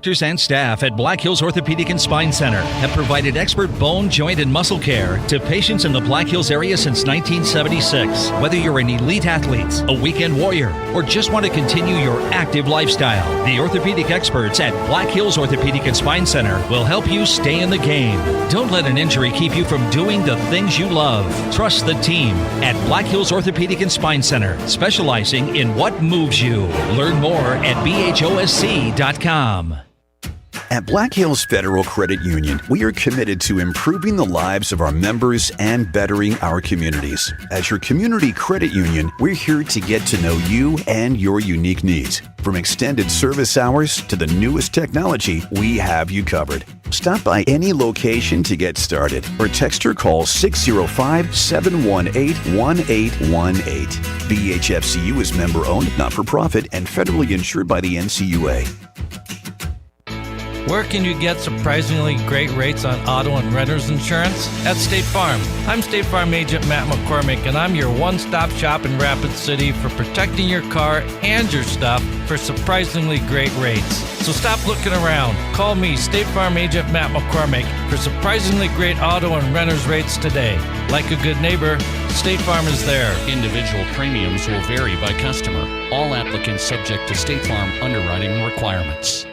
doctors and staff at Black Hills Orthopedic and Spine Center have provided expert bone, joint, and muscle care to patients in the Black Hills area since 1976. Whether you're an elite athlete, a weekend warrior, or just want to continue your active lifestyle, the orthopedic experts at Black Hills Orthopedic and Spine Center will help you stay in the game. Don't let an injury keep you from doing the things you love. Trust the team at Black Hills Orthopedic and Spine Center, specializing in what moves you. Learn more at BHOSC.com. At Black Hills Federal Credit Union, we are committed to improving the lives of our members and bettering our communities. As your community credit union, we're here to get to know you and your unique needs. From extended service hours to the newest technology, we have you covered. Stop by any location to get started or text or call 605-718-1818. BHFCU is member-owned, not-for-profit, and federally insured by the NCUA. Where can you get surprisingly great rates on auto and renter's insurance? At State Farm. I'm State Farm Agent Matt McCormick, and I'm your one-stop shop in Rapid City for protecting your car and your stuff for surprisingly great rates. So stop looking around. Call me, State Farm Agent Matt McCormick, for surprisingly great auto and renter's rates today. Like a good neighbor, State Farm is there. Individual premiums will vary by customer. All applicants subject to State Farm underwriting requirements.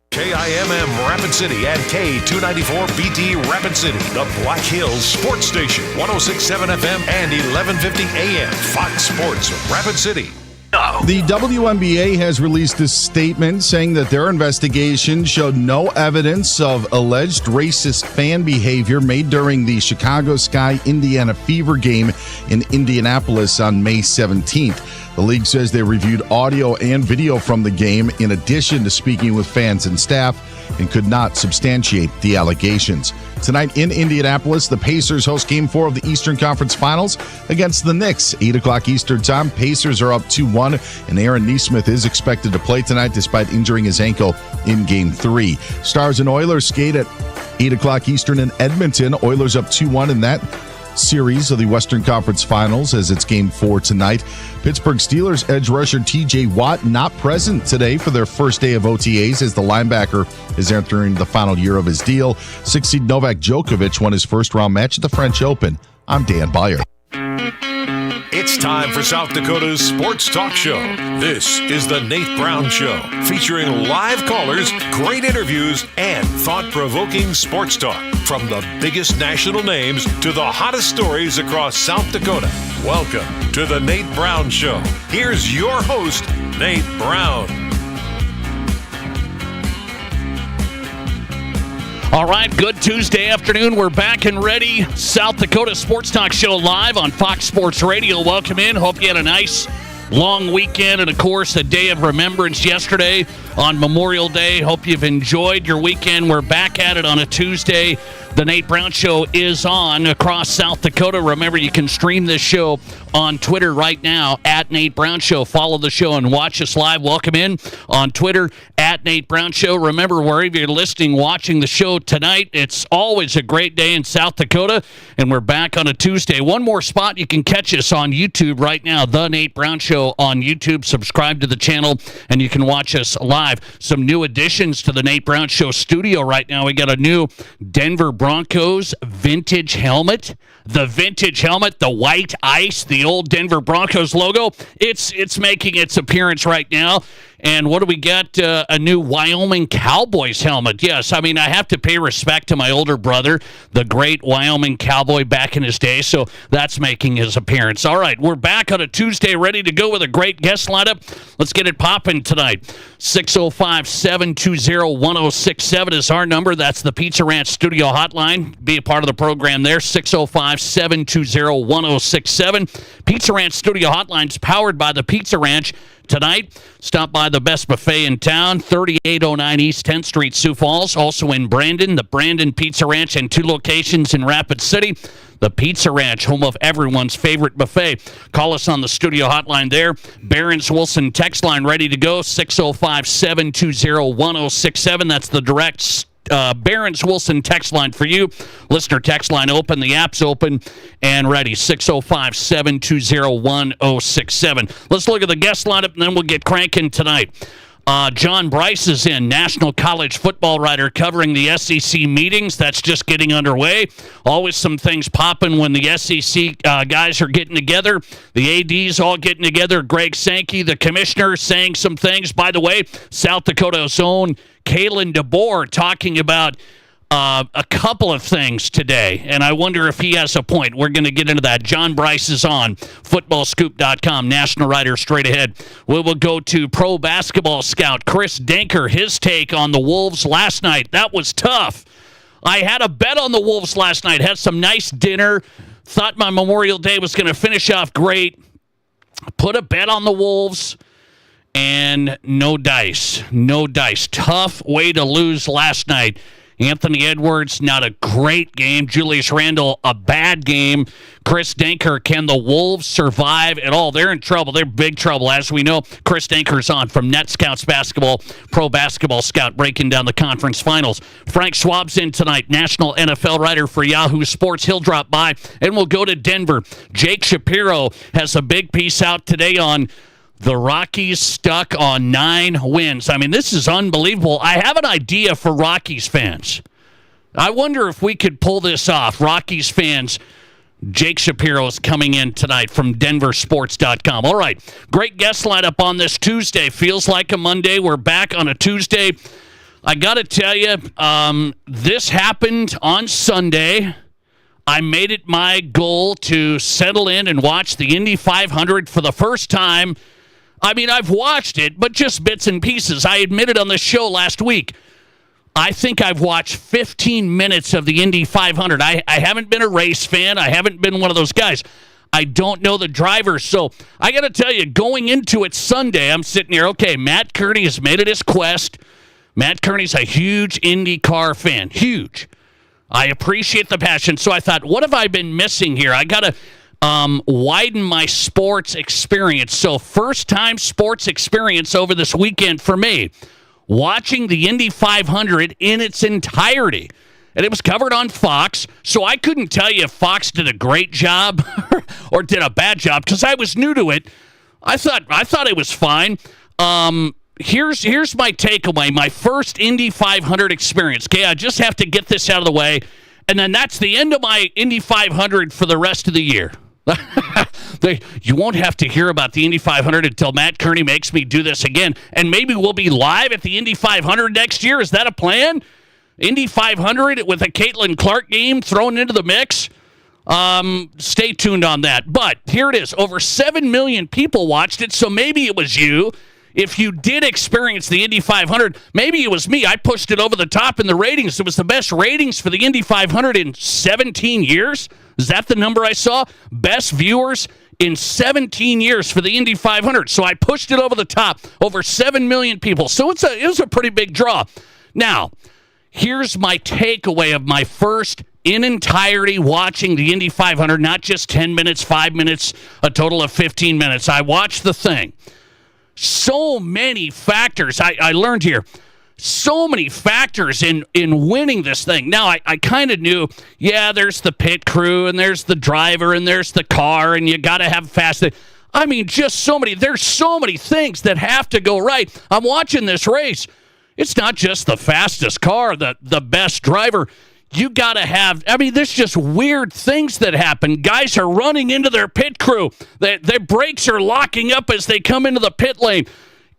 KIMM Rapid City and K294BT Rapid City, the Black Hills Sports Station, 106.7 FM and 1150 AM, Fox Sports Rapid City. The WNBA has released a statement saying that their investigation showed no evidence of alleged racist fan behavior made during the Chicago Sky Indiana Fever game in Indianapolis on May 17th. The league says they reviewed audio and video from the game in addition to speaking with fans and staff and could not substantiate the allegations. Tonight in Indianapolis, the Pacers host Game 4 of the Eastern Conference Finals against the Knicks. 8 o'clock Eastern Time. Pacers are up 2-1, and Aaron Nesmith is expected to play tonight despite injuring his ankle in Game 3. Stars and Oilers skate at 8 o'clock Eastern in Edmonton. Oilers up 2-1 in that series of the Western Conference Finals as it's Game 4 tonight. Pittsburgh Steelers edge rusher TJ Watt not present today for their first day of OTAs as the linebacker is entering the final year of his deal. 6-seed Novak Djokovic won his first-round match at the French Open. I'm Dan Beyer. It's time for South Dakota's Sports Talk Show. This is the Nate Brown Show, featuring live callers, great interviews, and thought-provoking sports talk. From the biggest national names to the hottest stories across South Dakota. Welcome to the Nate Brown Show. Here's your host, Nate Brown. All right, good Tuesday afternoon. We're back and ready. South Dakota Sports Talk Show live on Fox Sports Radio. Welcome in. Hope you had a nice long weekend and, of course, a day of remembrance yesterday on Memorial Day. Hope you've enjoyed your weekend. We're back at it on a Tuesday. The Nate Brown Show is on across South Dakota. Remember, you can stream this show on Twitter right now, at Nate Brown Show. Follow the show and watch us live. Welcome in on Twitter, at Nate Brown Show. Remember, wherever you're listening, watching the show tonight, it's always a great day in South Dakota, and we're back on a Tuesday. One more spot, you can catch us on YouTube right now, The Nate Brown Show on YouTube. Subscribe to the channel, and you can watch us live. Some new additions to the Nate Brown Show studio right now. We got a new Denver Broncos vintage helmet. The vintage helmet, the white ice, the old Denver Broncos logo. It's making its appearance right now. And what do we got? A new Wyoming Cowboys helmet. Yes, I mean, I have to pay respect to my older brother, the great Wyoming Cowboy back in his day. So that's making his appearance. All right, we're back on a Tuesday, ready to go with a great guest lineup. Let's get it popping tonight. 605-720-1067 is our number. That's the Pizza Ranch Studio Hotline. Be a part of the program there. 605-720-1067. Pizza Ranch Studio Hotline is powered by the Pizza Ranch. Tonight, stop by the best buffet in town, 3809 East 10th Street, Sioux Falls. Also in Brandon, the Brandon Pizza Ranch, and 2 locations in Rapid City. The Pizza Ranch, home of everyone's favorite buffet. Call us on the studio hotline there. Barron's Wilson text line ready to go, 605-720-1067. That's the direct Barron's Wilson text line for you. Listener text line open. The app's open and ready. 605-720-1067. Let's look at the guest lineup, and then we'll get cranking tonight. John Brice is in, national college football writer covering the SEC meetings. That's just getting underway. Always some things popping when the SEC guys are getting together. The ADs all getting together. Greg Sankey, the commissioner, saying some things. By the way, South Dakota's own Kalen DeBoer talking about a couple of things today, and I wonder if he has a point. We're going to get into that. John Brice is on footballscoop.com, national writer straight ahead. We will go to pro basketball scout Chris Denker, his take on the Wolves last night. That was tough. I had a bet on the Wolves last night, had some nice dinner, thought my Memorial Day was going to finish off great, put a bet on the Wolves, and no dice. No dice. Tough way to lose last night. Anthony Edwards, not a great game. Julius Randle, a bad game. Chris Denker, can the Wolves survive at all? They're in trouble. They're big trouble, as we know. Chris Denker's on from Net Scouts Basketball, Pro Basketball Scout, breaking down the conference finals. Frank Schwab's in tonight, national NFL writer for Yahoo Sports. He'll drop by, and we'll go to Denver. Jake Shapiro has a big piece out today on the Rockies stuck on 9 wins. I mean, this is unbelievable. I have an idea for Rockies fans. I wonder if we could pull this off. Rockies fans, Jake Shapiro is coming in tonight from denversports.com. All right, great guest lineup on this Tuesday. Feels like a Monday. We're back on a Tuesday. I got to tell you, this happened on Sunday. I made it my goal to settle in and watch the Indy 500 for the first time. I mean, I've watched it, but just bits and pieces. I admitted on the show last week, I think I've watched 15 minutes of the Indy 500. I haven't been a race fan. I haven't been one of those guys. I don't know the drivers. So I got to tell you, going into it Sunday, I'm sitting here, okay, Matt Kearney has made it his quest. Matt Kearney's a huge IndyCar fan. Huge. I appreciate the passion. So I thought, what have I been missing here? I got to widen my sports experience. So first-time sports experience over this weekend for me, watching the Indy 500 in its entirety. And it was covered on Fox, so I couldn't tell you if Fox did a great job or did a bad job because I was new to it. I thought it was fine. Here's my takeaway, my first Indy 500 experience. Okay, I just have to get this out of the way, and then that's the end of my Indy 500 for the rest of the year. You won't have to hear about the Indy 500 until Matt Kearney makes me do this again. And maybe we'll be live at the Indy 500 next year. Is that a plan? Indy 500 with a Caitlin Clark game thrown into the mix? Stay tuned on that. But here it is. Over 7 million people watched it, so maybe it was you. If you did experience the Indy 500, maybe it was me. I pushed it over the top in the ratings. It was the best ratings for the Indy 500 in 17 years. Is that the number I saw? Best viewers in 17 years for the Indy 500. So I pushed it over the top. Over 7 million people. So it was a pretty big draw. Now, here's my takeaway of my first in entirety watching the Indy 500, not just 10 minutes, 5 minutes, a total of 15 minutes. I watched the thing. So many factors I learned here. So many factors in winning this thing. Now, I kind of knew, yeah, there's the pit crew, and there's the driver, and there's the car, and you got to have fast. I mean, just so many. There's so many things that have to go right. I'm watching this race. It's not just the fastest car, the best driver. You got to have, I mean, there's just weird things that happen. Guys are running into their pit crew. Their brakes are locking up as they come into the pit lane.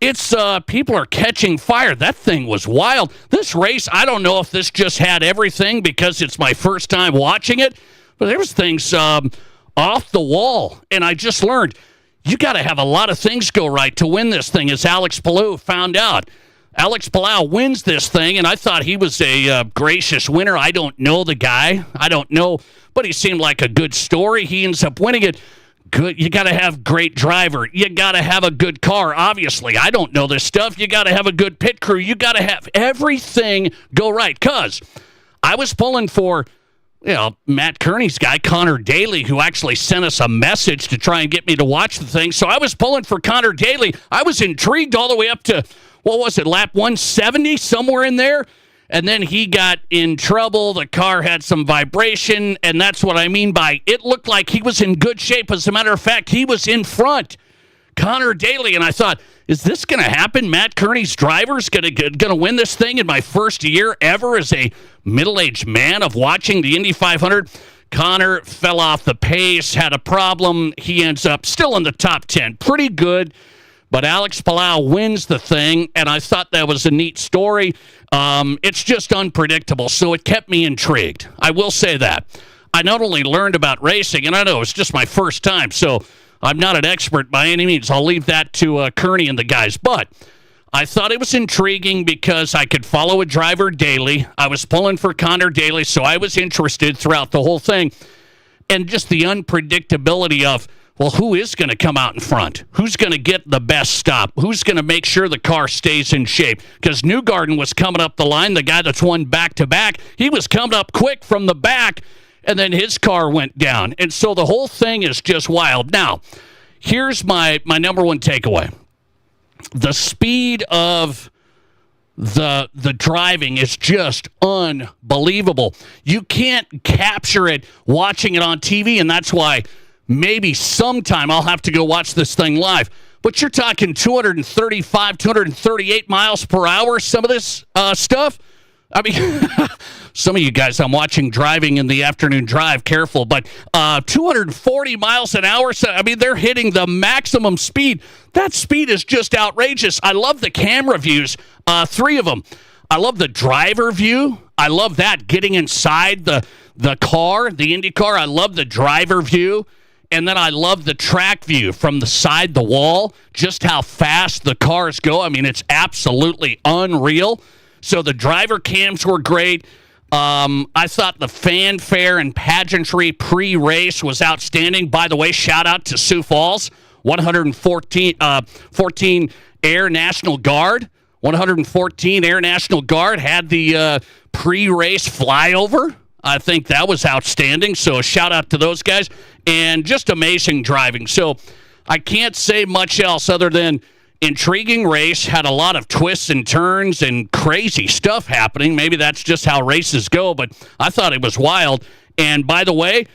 It's people are catching fire. That thing was wild. This race, I don't know if this just had everything because it's my first time watching it, but there was things off the wall. And I just learned you got to have a lot of things go right to win this thing, as Alex Palou found out. Alex Palau wins this thing, and I thought he was a gracious winner. I don't know the guy. I don't know, but he seemed like a good story. He ends up winning it. Good. You got to have great driver. You got to have a good car, obviously. I don't know this stuff. You got to have a good pit crew. You got to have everything go right, because I was pulling for Matt Kearney's guy, Connor Daly, who actually sent us a message to try and get me to watch the thing. So I was pulling for Connor Daly. I was intrigued all the way up to, what was it, lap 170, somewhere in there? And then he got in trouble. The car had some vibration, and that's what I mean by it looked like he was in good shape. As a matter of fact, he was in front, Connor Daly, and I thought, Is this going to happen? Matt Kearney's driver's going to win this thing in my first year ever as a middle-aged man of watching the Indy 500? Connor fell off the pace, had a problem. He ends up still in the top 10. Pretty good. But Alex Palau wins the thing, and I thought that was a neat story. It's just unpredictable, so it kept me intrigued. I will say that. I not only learned about racing, and I know it's just my first time, so I'm not an expert by any means. I'll leave that to Kearney and the guys. But I thought it was intriguing because I could follow a driver daily. I was pulling for Connor daily, so I was interested throughout the whole thing. And just the unpredictability of, well, who is going to come out in front? Who's going to get the best stop? Who's going to make sure the car stays in shape? Because Newgarden was coming up the line, the guy that's won back-to-back. He was coming up quick from the back, and then his car went down. And so the whole thing is just wild. Now, here's my number one takeaway. The speed of the driving is just unbelievable. You can't capture it watching it on TV, and that's why maybe sometime I'll have to go watch this thing live. But you're talking 235, 238 miles per hour, some of this stuff. I mean, some of you guys I'm watching driving in the afternoon drive, careful, but 240 miles an hour. So, I mean, they're hitting the maximum speed. That speed is just outrageous. I love the camera views, 3 of them. I love the driver view. I love that, getting inside the car, the Indy car. I love the driver view. And then I love the track view from the side, the wall, just how fast the cars go. I mean, it's absolutely unreal. So the driver cams were great. I thought the fanfare and pageantry pre-race was outstanding. By the way, shout out to Sioux Falls, 14 Air National Guard. 114 Air National Guard had the pre-race flyover. I think that was outstanding. So a shout out to those guys, and just amazing driving. So I can't say much else other than intriguing race, had a lot of twists and turns and crazy stuff happening. Maybe that's just how races go, but I thought it was wild. And by the way,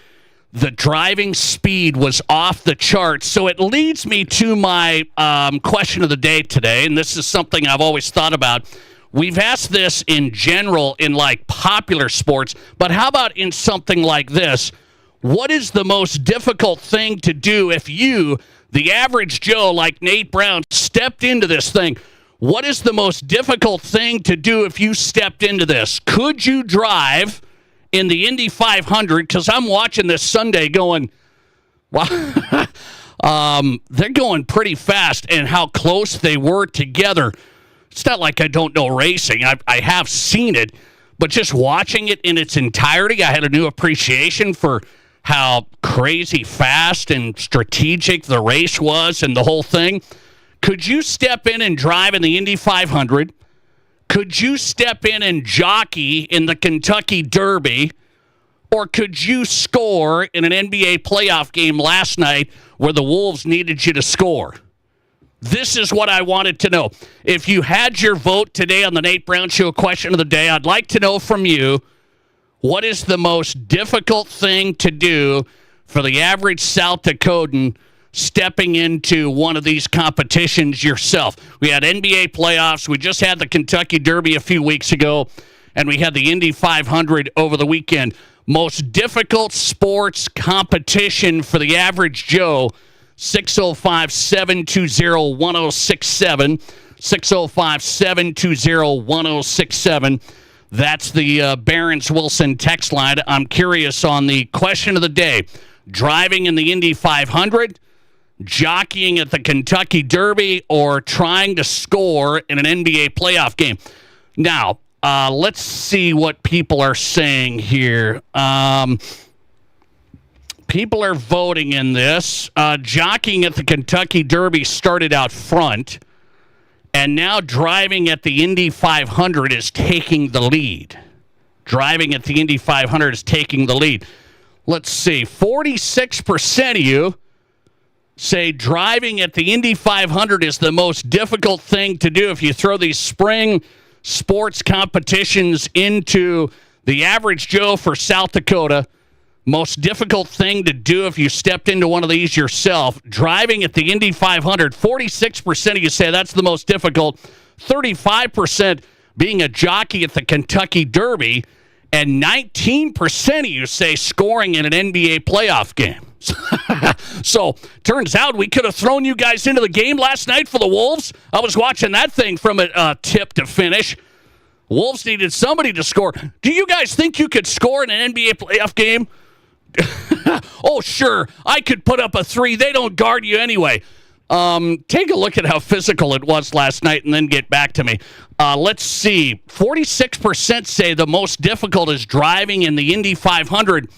the driving speed was off the charts. So it leads me to my question of the day today, and this is something I've always thought about. We've asked this in general in like popular sports, but how about in something like this? What is the most difficult thing to do if you, the average Joe like Nate Brown, stepped into this thing? What is the most difficult thing to do if you stepped into this? Could you drive in the Indy 500? Because I'm watching this Sunday going, wow, they're going pretty fast, and how close they were together. It's not like I don't know racing. I have seen it, but just watching it in its entirety, I had a new appreciation for how crazy fast and strategic the race was and the whole thing. Could you step in and drive in the Indy 500? Could you step in and jockey in the Kentucky Derby? Or could you score in an NBA playoff game last night where the Wolves needed you to score? This is what I wanted to know. If you had your vote today on the Nate Brown Show question of the day, I'd like to know from you, what is the most difficult thing to do for the average South Dakotan stepping into one of these competitions yourself? We had NBA playoffs. We just had the Kentucky Derby a few weeks ago, and we had the Indy 500 over the weekend. Most difficult sports competition for the average Joe, 605-720-1067, 605-720-1067. That's the Barron's Wilson text line. I'm curious on the question of the day. Driving in the Indy 500, jockeying at the Kentucky Derby, or trying to score in an NBA playoff game. Now, let's see what people are saying here. People are voting in this. Jockeying at the Kentucky Derby started out front, and now driving at the Indy 500 is taking the lead. Driving at the Indy 500 is taking the lead. Let's see. 46% of you say driving at the Indy 500 is the most difficult thing to do if you throw these spring sports competitions into the average Joe for South Dakota. Most difficult thing to do if you stepped into one of these yourself. Driving at the Indy 500, 46% of you say that's the most difficult. 35% being a jockey at the Kentucky Derby. And 19% of you say scoring in an NBA playoff game. So, turns out we could have thrown you guys into the game last night for the Wolves. I was watching that thing from a tip to finish. Wolves needed somebody to score. Do you guys think you could score in an NBA playoff game? Oh, sure. I could put up a 3. They don't guard you anyway. Take a look at how physical it was last night and then get back to me. Let's see. 46% say the most difficult is driving in the Indy 500.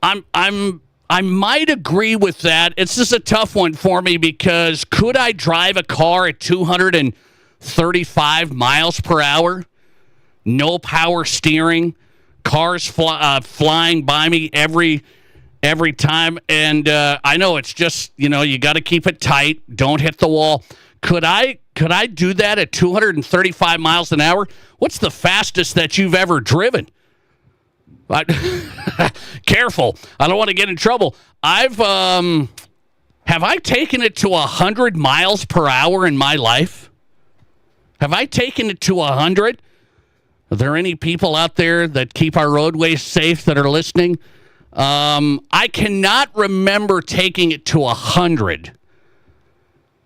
I might agree with that. It's just a tough one for me because could I drive a car at 235 miles per hour? No power steering. Cars flying by me every time. And I know it's just, you got to keep it tight. Don't hit the wall. Could I do that at 235 miles an hour? What's the fastest that you've ever driven? Careful. I don't want to get in trouble. Have I taken it to 100 miles per hour in my life? Have I taken it to 100? Are there any people out there that keep our roadways safe that are listening? I cannot remember taking it to 100.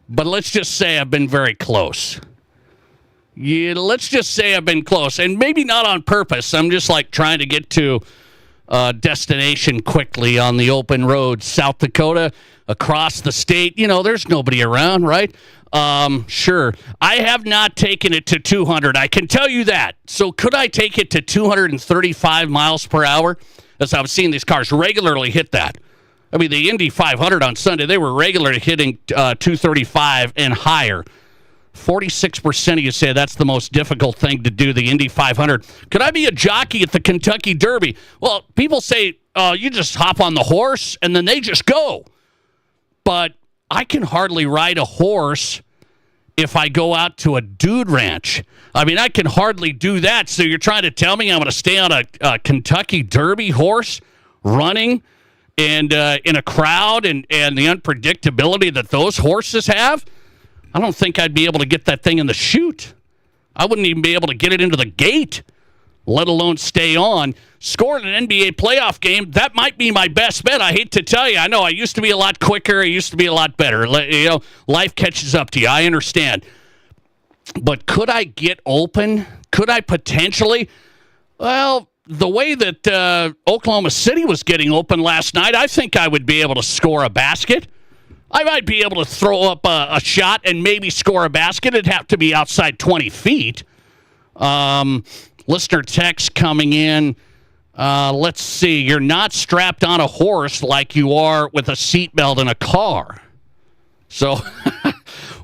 But let's just say I've been very close. Yeah, let's just say I've been close. And maybe not on purpose. I'm just like trying to get to a destination quickly on the open road. South Dakota, across the state. There's nobody around, right? Sure. I have not taken it to 200. I can tell you that. So could I take it to 235 miles per hour? As I've seen these cars regularly hit that. I mean, the Indy 500 on Sunday, they were regularly hitting 235 and higher. 46% of you say that's the most difficult thing to do, the Indy 500. Could I be a jockey at the Kentucky Derby? Well, people say you just hop on the horse and then they just go. But I can hardly ride a horse if I go out to a dude ranch. I mean, I can hardly do that. So you're trying to tell me I'm going to stay on a Kentucky Derby horse running and in a crowd and the unpredictability that those horses have? I don't think I'd be able to get that thing in the chute. I wouldn't even be able to get it into the gate, let alone stay on. Scoring an NBA playoff game, that might be my best bet. I hate to tell you. I know I used to be a lot quicker. I used to be a lot better. Life catches up to you. I understand. But could I get open? Could I potentially? Well, the way that Oklahoma City was getting open last night, I think I would be able to score a basket. I might be able to throw up a shot and maybe score a basket. It'd have to be outside 20 feet. Listener text coming in. Let's see. You're not strapped on a horse like you are with a seatbelt in a car. So,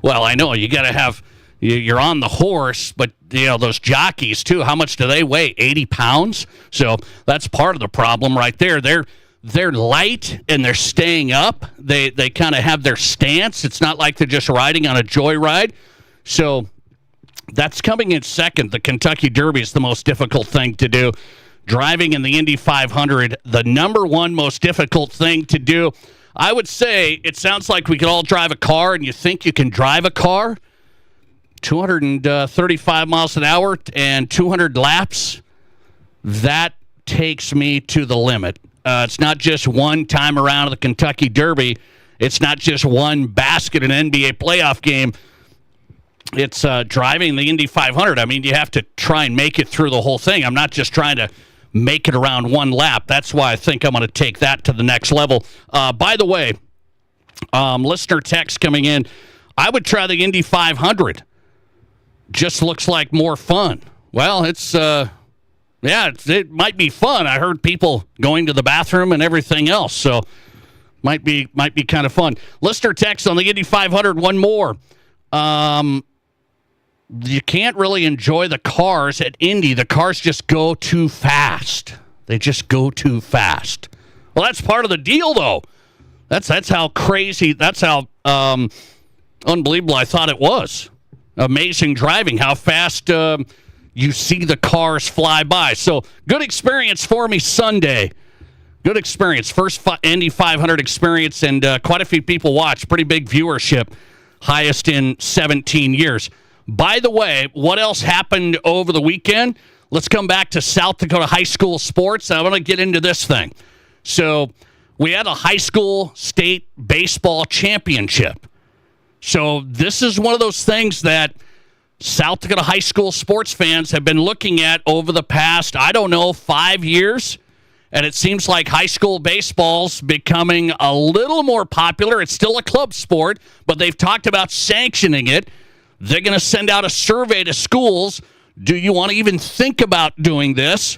well, I know you got to have. You're on the horse, but those jockeys too. How much do they weigh? 80 pounds. So that's part of the problem right there. They're light and they're staying up. They kind of have their stance. It's not like they're just riding on a joyride. So that's coming in second. The Kentucky Derby is the most difficult thing to do. Driving in the Indy 500, the number one most difficult thing to do. I would say it sounds like we could all drive a car, and you think you can drive a car 235 miles an hour and 200 laps. That takes me to the limit. It's not just one time around the Kentucky Derby. It's not just one basket in an NBA playoff game. It's driving the Indy 500. I mean, you have to try and make it through the whole thing. I'm not just trying to make it around one lap. That's why I think I'm going to take that to the next level. By the way, listener text coming in, I would try the Indy 500. Just looks like more fun. Well, it's... it might be fun. I heard people going to the bathroom and everything else, so might be kind of fun. Listener text on the Indy 500, one more. You can't really enjoy the cars at Indy. The cars just go too fast. They just go too fast. Well, that's part of the deal, though. That's how crazy, that's how unbelievable I thought it was. Amazing driving, how fast... you see the cars fly by. So, good experience for me Sunday. Good experience. First Indy 500 experience, and quite a few people watched. Pretty big viewership. Highest in 17 years. By the way, what else happened over the weekend? Let's come back to South Dakota high school sports. I want to get into this thing. So we had a high school state baseball championship. So this is one of those things that South Dakota high school sports fans have been looking at over the past, 5 years. And it seems like high school baseball's becoming a little more popular. It's still a club sport, but they've talked about sanctioning it. They're going to send out a survey to schools. Do you want to even think about doing this?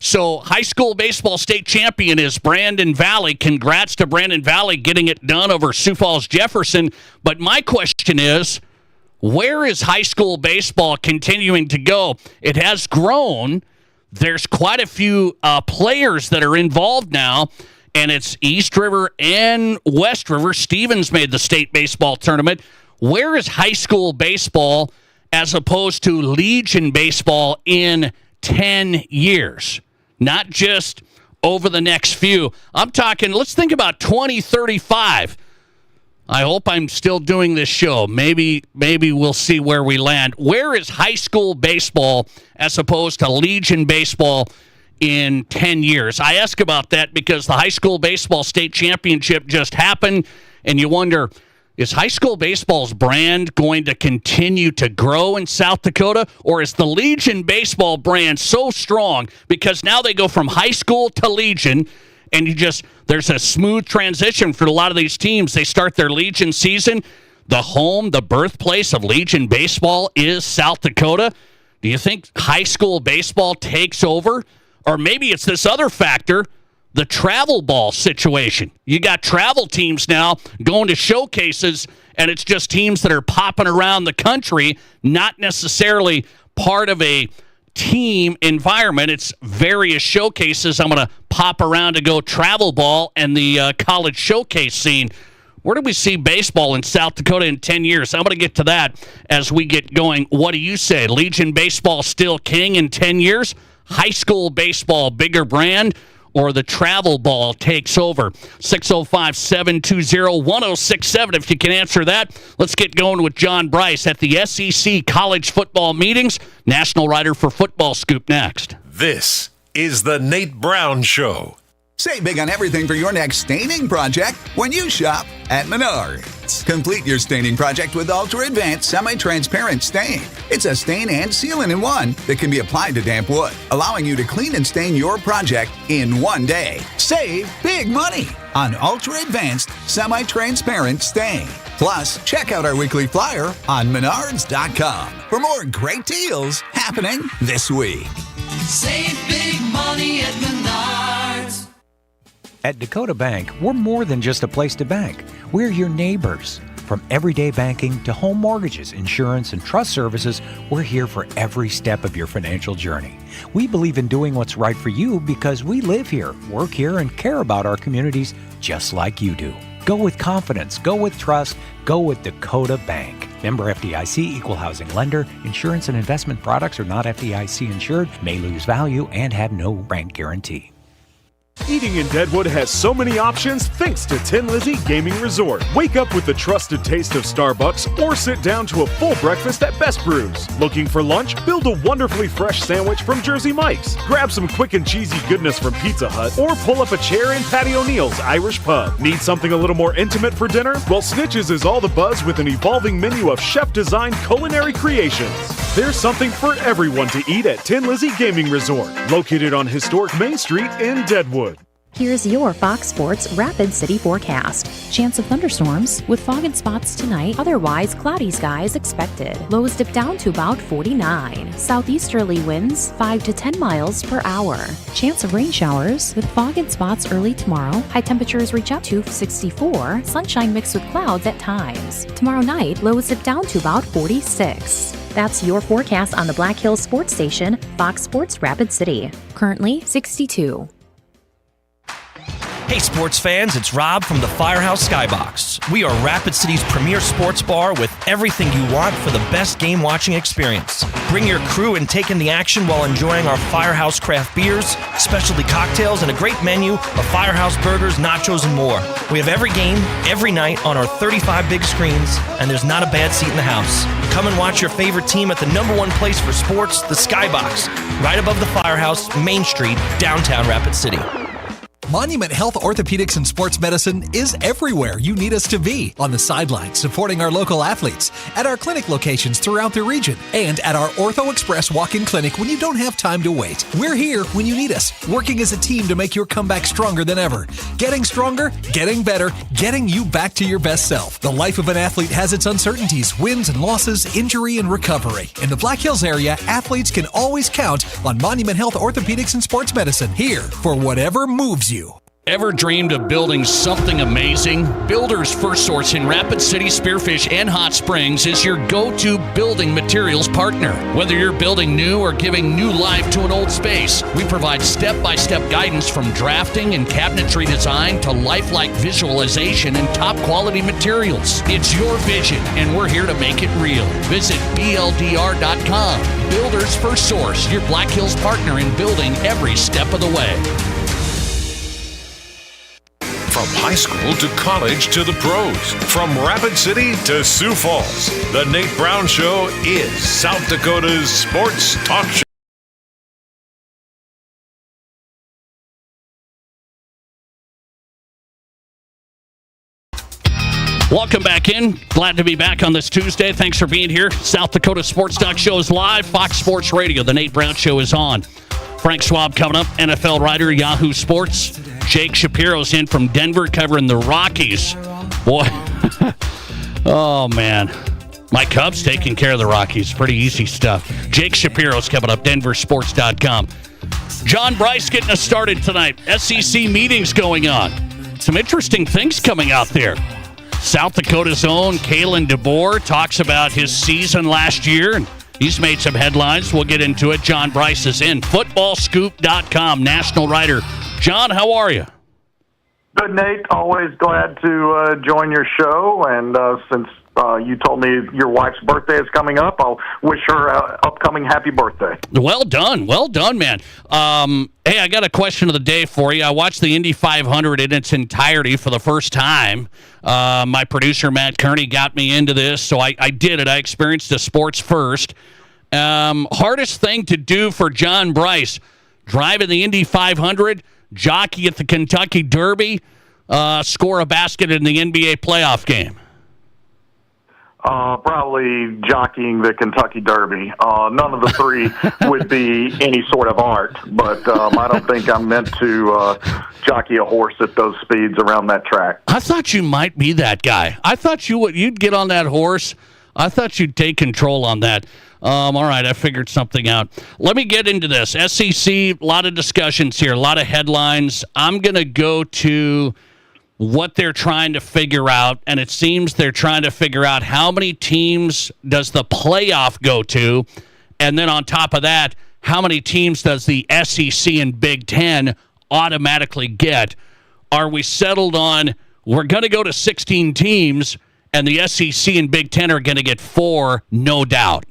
So high school baseball state champion is Brandon Valley. Congrats to Brandon Valley getting it done over Sioux Falls Jefferson. But my question is, where is high school baseball continuing to go? It has grown. There's quite a few players that are involved now, and it's East River and West River. Stevens made the state baseball tournament. Where is high school baseball as opposed to Legion baseball in 10 years? Not just over the next few. I'm talking, let's think about 2035. I hope I'm still doing this show. Maybe we'll see where we land. Where is high school baseball as opposed to Legion baseball in 10 years? I ask about that because the high school baseball state championship just happened, and you wonder, is high school baseball's brand going to continue to grow in South Dakota, or is the Legion baseball brand so strong because now they go from high school to Legion, and there's a smooth transition for a lot of these teams. They start their Legion season. The birthplace of Legion baseball is South Dakota. Do you think high school baseball takes over? Or maybe it's this other factor, the travel ball situation. You got travel teams now going to showcases, and it's just teams that are popping around the country, not necessarily part of a team environment. It's various showcases. I'm going to pop around to go travel ball and the college showcase scene. Where do we see baseball in South Dakota in 10 years? I'm going to get to that as we get going. What do you say? Legion baseball still king in 10 years? High school baseball bigger brand? Or the travel ball takes over? 605-720-1067. If you can answer that, let's get going with John Brice at the SEC College Football Meetings. National writer for Football Scoop next. This is the Nate Brown Show. Save big on everything for your next staining project when you shop at Menards. Complete your staining project with Ultra Advanced Semi-Transparent Stain. It's a stain and sealant in one that can be applied to damp wood, allowing you to clean and stain your project in one day. Save big money on Ultra Advanced Semi-Transparent Stain. Plus, check out our weekly flyer on Menards.com for more great deals happening this week. Save big money at Menards. At Dakota Bank, we're more than just a place to bank. We're your neighbors. From everyday banking to home mortgages, insurance, and trust services, we're here for every step of your financial journey. We believe in doing what's right for you because we live here, work here, and care about our communities just like you do. Go with confidence, go with trust, go with Dakota Bank. Member FDIC, equal housing lender. Insurance and investment products are not FDIC insured, may lose value, and have no bank guarantee. Eating in Deadwood has so many options thanks to Tin Lizzy Gaming Resort. Wake up with the trusted taste of Starbucks or sit down to a full breakfast at Best Brews. Looking for lunch? Build a wonderfully fresh sandwich from Jersey Mike's. Grab some quick and cheesy goodness from Pizza Hut or pull up a chair in Patty O'Neill's Irish Pub. Need something a little more intimate for dinner? Well, Snitches is all the buzz with an evolving menu of chef-designed culinary creations. There's something for everyone to eat at Tin Lizzy Gaming Resort, located on historic Main Street in Deadwood. Here's your Fox Sports Rapid City forecast. Chance of thunderstorms with fog and spots tonight. Otherwise, cloudy skies expected. Lows dip down to about 49. Southeasterly winds 5 to 10 miles per hour. Chance of rain showers with fog and spots early tomorrow. High temperatures reach up to 64. Sunshine mixed with clouds at times. Tomorrow night, lows dip down to about 46. That's your forecast on the Black Hills Sports Station, Fox Sports Rapid City. Currently 62. Hey sports fans, it's Rob from the Firehouse Skybox. We are Rapid City's premier sports bar with everything you want for the best game watching experience. Bring your crew and take in the action while enjoying our Firehouse craft beers, specialty cocktails, and a great menu of Firehouse burgers, nachos, and more. We have every game, every night on our 35 big screens, and there's not a bad seat in the house. Come and watch your favorite team at the number one place for sports, the Skybox, right above the Firehouse, Main Street, downtown Rapid City. Monument Health Orthopedics and Sports Medicine is everywhere you need us to be. On the sidelines, supporting our local athletes, at our clinic locations throughout the region, and at our Ortho Express walk-in clinic when you don't have time to wait. We're here when you need us, working as a team to make your comeback stronger than ever. Getting stronger, getting better, getting you back to your best self. The life of an athlete has its uncertainties, wins and losses, injury and recovery. In the Black Hills area, athletes can always count on Monument Health Orthopedics and Sports Medicine, here for whatever moves you. Ever dreamed of building something amazing? Builders First Source in Rapid City, Spearfish, and Hot Springs is your go-to building materials partner. Whether you're building new or giving new life to an old space, we provide step-by-step guidance from drafting and cabinetry design to lifelike visualization and top-quality materials. It's your vision, and we're here to make it real. Visit BLDR.com. Builders First Source, your Black Hills partner in building every step of the way. From high school to college to the pros, from Rapid City to Sioux Falls, the Nate Brown Show is South Dakota's sports talk show. Welcome back in. Glad to be back on this Tuesday. Thanks for being here. South Dakota Sports Talk Show is live. Fox Sports Radio. The Nate Brown Show is on. Frank Schwab coming up, NFL writer, Yahoo Sports. Jake Shapiro's in from Denver covering the Rockies. Boy, oh, man. My Cubs taking care of the Rockies. Pretty easy stuff. Jake Shapiro's coming up, denversports.com. John Brice getting us started tonight. SEC meetings going on. Some interesting things coming out there. South Dakota's own Kalen DeBoer talks about his season last year, and he's made some headlines. We'll get into it. John Brice is in. Footballscoop.com, national writer. John, how are you? Good, Nate. Always glad to join your show. And since you told me your wife's birthday is coming up, I'll wish her an upcoming happy birthday. Well done. Well done, man. Hey, I got a question of the day for you. I watched the Indy 500 in its entirety for the first time. My producer, Matt Kearney, got me into this, so I did it. I experienced the sports first. Hardest thing to do for John Brice, driving the Indy 500, jockey at the Kentucky Derby, score a basket in the NBA playoff game. Probably jockeying the Kentucky Derby. None of the three would be any sort of art, but I don't think I'm meant to jockey a horse at those speeds around that track. I thought you might be that guy. I thought you'd get on that horse. I thought you'd take control on that. All right, I figured something out. Let me get into this. SEC, a lot of discussions here, a lot of headlines. I'm going to go to what they're trying to figure out, and it seems they're trying to figure out how many teams does the playoff go to, and then on top of that, how many teams does the SEC and Big Ten automatically get? Are we settled on we're going to go to 16 teams, and the SEC and Big Ten are going to get 4, no doubt?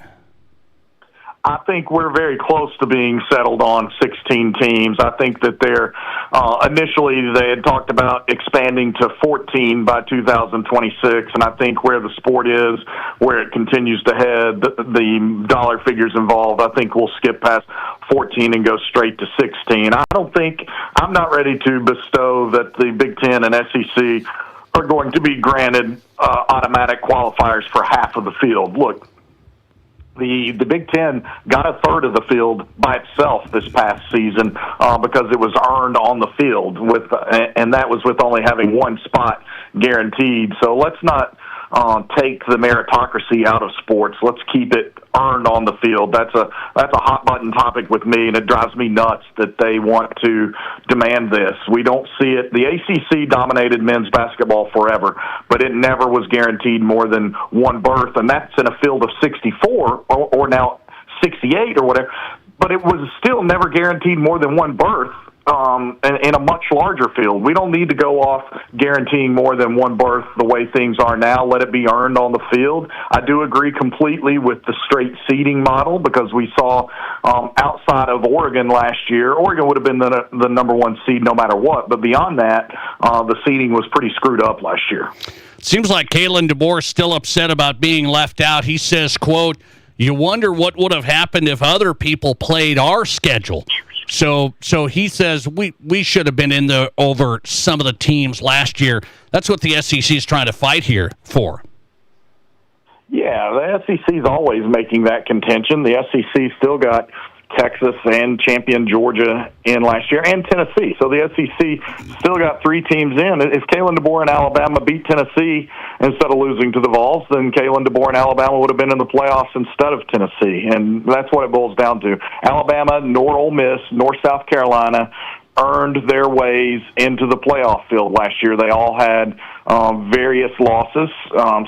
I think we're very close to being settled on 16 teams. I think that initially they had talked about expanding to 14 by 2026, and I think where the sport is, where it continues to head, the dollar figures involved, I think we'll skip past 14 and go straight to 16. I'm not ready to bestow that the Big Ten and SEC are going to be granted automatic qualifiers for half of the field. Look, the Big Ten got a third of the field by itself this past season because it was earned on the field, and that was with only having one spot guaranteed. So let's not take the meritocracy out of sports. Let's keep it earned on the field. That's a hot button topic with me, and it drives me nuts that they want to demand this. We don't see it. The ACC dominated men's basketball forever, but it never was guaranteed more than one berth, and that's in a field of 64 or now 68 or whatever. But it was still never guaranteed more than one berth in a much larger field. We don't need to go off guaranteeing more than one berth the way things are now. Let it be earned on the field. I do agree completely with the straight seeding model, because we saw outside of Oregon last year, Oregon would have been the number one seed no matter what. But beyond that, the seeding was pretty screwed up last year. Seems like Kalen DeBoer is still upset about being left out. He says, quote, "You wonder what would have happened if other people played our schedule." So he says we should have been in the over some of the teams last year. That's what the SEC is trying to fight here for. Yeah, the SEC is always making that contention. The SEC still got Texas and champion Georgia in last year, and Tennessee. So the SEC still got 3 teams in. If Kalen DeBoer and Alabama beat Tennessee instead of losing to the Vols, then Kalen DeBoer and Alabama would have been in the playoffs instead of Tennessee. And that's what it boils down to. Alabama, nor Ole Miss, nor South Carolina earned their ways into the playoff field last year. They all had various losses.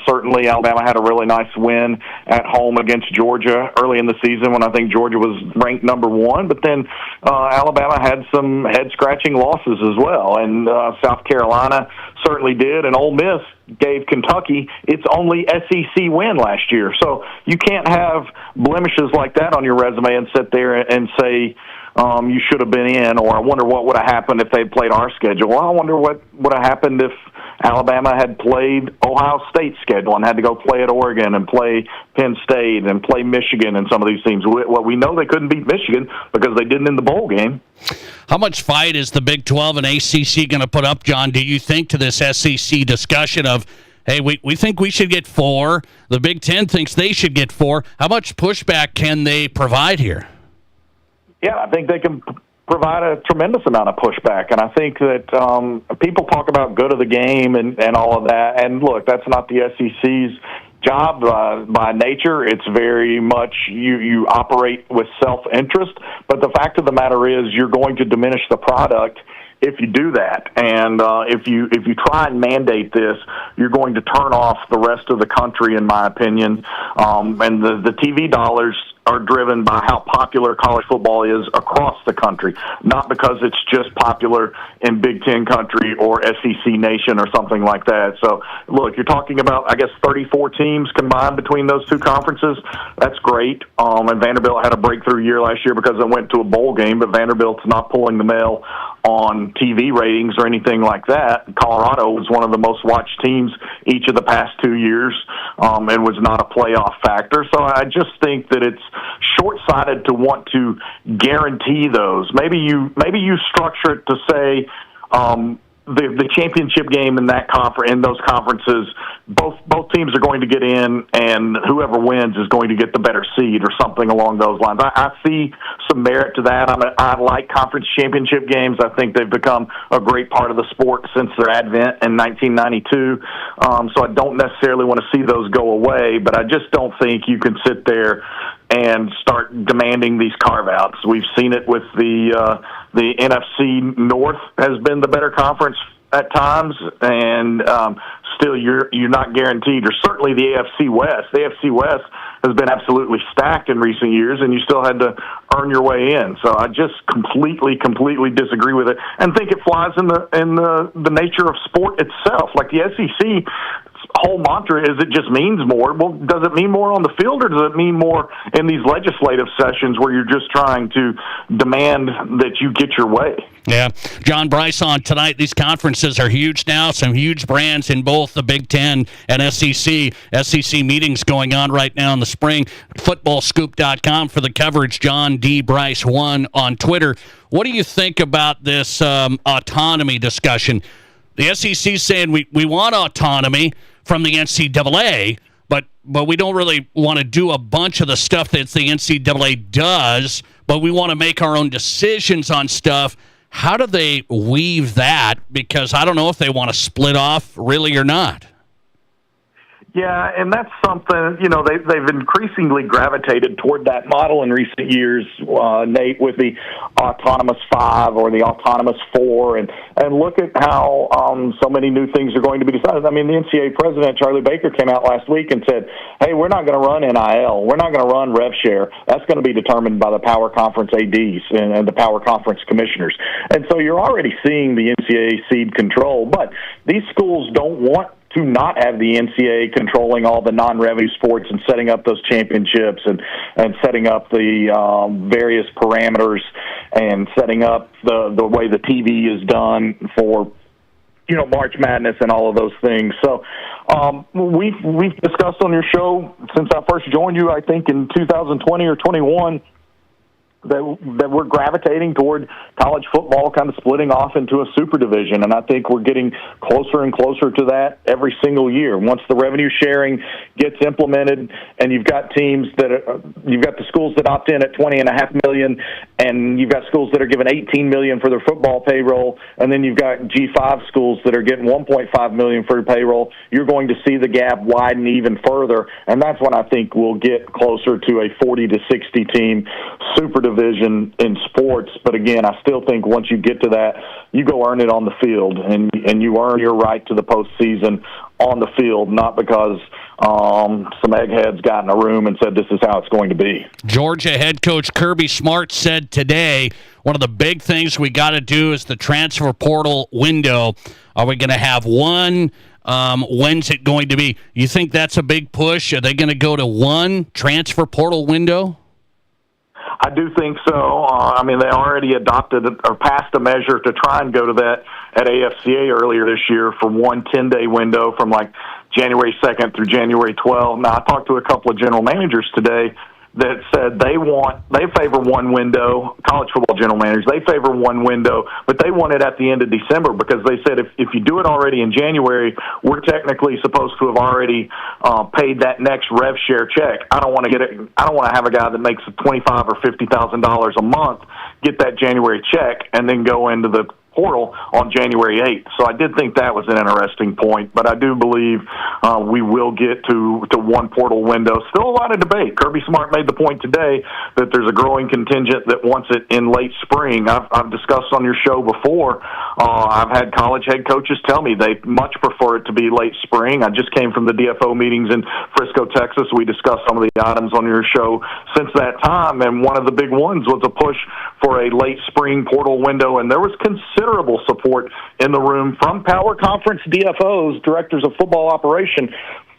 Certainly Alabama had a really nice win at home against Georgia early in the season when I think Georgia was ranked number 1, but then Alabama had some head-scratching losses as well, and South Carolina certainly did, and Ole Miss gave Kentucky its only SEC win last year. So you can't have blemishes like that on your resume and sit there and say, you should have been in, or I wonder what would have happened if they'd played our schedule. Well, I wonder what would have happened if Alabama had played Ohio State's schedule and had to go play at Oregon and play Penn State and play Michigan and some of these teams. Well, we know they couldn't beat Michigan because they didn't in the bowl game. How much fight is the Big 12 and ACC going to put up, John, do you think, to this SEC discussion of, hey, we think we should get 4, the Big 10 thinks they should get 4. How much pushback can they provide here? Yeah, I think they can provide a tremendous amount of pushback, and I think that people talk about good of the game and all of that, and look, that's not the SEC's job by nature. It's very much you operate with self-interest, but the fact of the matter is you're going to diminish the product if you do that, and if you try and mandate this, you're going to turn off the rest of the country, in my opinion, and the TV dollars are driven by how popular college football is across the country, not because it's just popular in Big Ten country or SEC nation or something like that. So, look, you're talking about, I guess, 34 teams combined between those two conferences. That's great. And Vanderbilt had a breakthrough year last year because it went to a bowl game, but Vanderbilt's not pulling the mail on TV ratings or anything like that. Colorado was one of the most watched teams each of the past 2 years and was not a playoff factor. So I just think that it's short-sighted to want to guarantee those. Maybe you structure it to say the championship game in that in those conferences, both teams are going to get in, and whoever wins is going to get the better seed or something along those lines. I see some merit to that. I like conference championship games. I think they've become a great part of the sport since their advent in 1992. So I don't necessarily want to see those go away, but I just don't think you can sit there and start demanding these carve-outs. We've seen it with the NFC North has been the better conference at times, and still you're not guaranteed, or certainly the AFC West. The AFC West has been absolutely stacked in recent years, and you still had to earn your way in. So I just completely disagree with it, and think it flies in the nature of sport itself. Like the SEC whole mantra is it just means more. Well, does it mean more on the field, or does it mean more in these legislative sessions where you're just trying to demand that you get your way? Yeah. John, Brice on tonight. These conferences are huge now. Some huge brands in both the Big Ten and SEC. SEC meetings going on right now in the spring. Footballscoop.com for the coverage. John D. Brice 1 on Twitter. What do you think about this autonomy discussion? The SEC is saying we want autonomy from the NCAA, but we don't really want to do a bunch of the stuff that the NCAA does, but we want to make our own decisions on stuff. How do they weave that? Because I don't know if they want to split off really or not. Yeah, and that's something, they've increasingly gravitated toward that model in recent years, Nate, with the Autonomous 5 or the Autonomous 4, and look at how so many new things are going to be decided. I mean, the NCAA president, Charlie Baker, came out last week and said, hey, we're not going to run NIL. We're not going to run rev share. That's going to be determined by the Power Conference ADs and the Power Conference commissioners. And so you're already seeing the NCAA cede control, but these schools don't want to not have the NCAA controlling all the non-revenue sports and setting up those championships and setting up the various parameters and setting up the way the TV is done for March Madness and all of those things. So we've discussed on your show since I first joined you, I think in 2020 or 21, that we're gravitating toward college football kind of splitting off into a super division, and I think we're getting closer and closer to that every single year. Once the revenue sharing gets implemented, and you've got teams you've got the schools that opt in at $20.5 million, and you've got schools that are given $18 million for their football payroll, and then you've got G5 schools that are getting $1.5 million for their payroll. You're going to see the gap widen even further, and that's when I think we'll get closer to a 40 to 60 team super division in sports. But again, I still think once you get to that, you go earn it on the field, and you earn your right to the postseason on the field, not because some eggheads got in a room and said this is how it's going to be. Georgia head coach Kirby Smart said today one of the big things we got to do is the transfer portal window. Are we going to have one? When's it going to be? You think that's a big push? Are they going to go to one transfer portal window? I do think so. They already adopted or passed a measure to try and go to that at AFCA earlier this year for one 10-day window from like January 2nd through January 12th. Now, I talked to a couple of general managers today that said they favor one window, college football general managers, they favor one window, but they want it at the end of December because they said if you do it already in January, we're technically supposed to have already paid that next rev share check. I don't want to have a guy that makes $25,000 or $50,000 a month get that January check and then go into the portal on January 8th. So I did think that was an interesting point, but I do believe we will get to one portal window. Still a lot of debate. Kirby Smart made the point today that there's a growing contingent that wants it in late spring. I've discussed on your show before, I've had college head coaches tell me they much prefer it to be late spring. I just came from the DFO meetings in Frisco, Texas. We discussed some of the items on your show since that time, and one of the big ones was a push for a late spring portal window, and there was considerable support in the room from Power Conference DFOs, directors of football operation,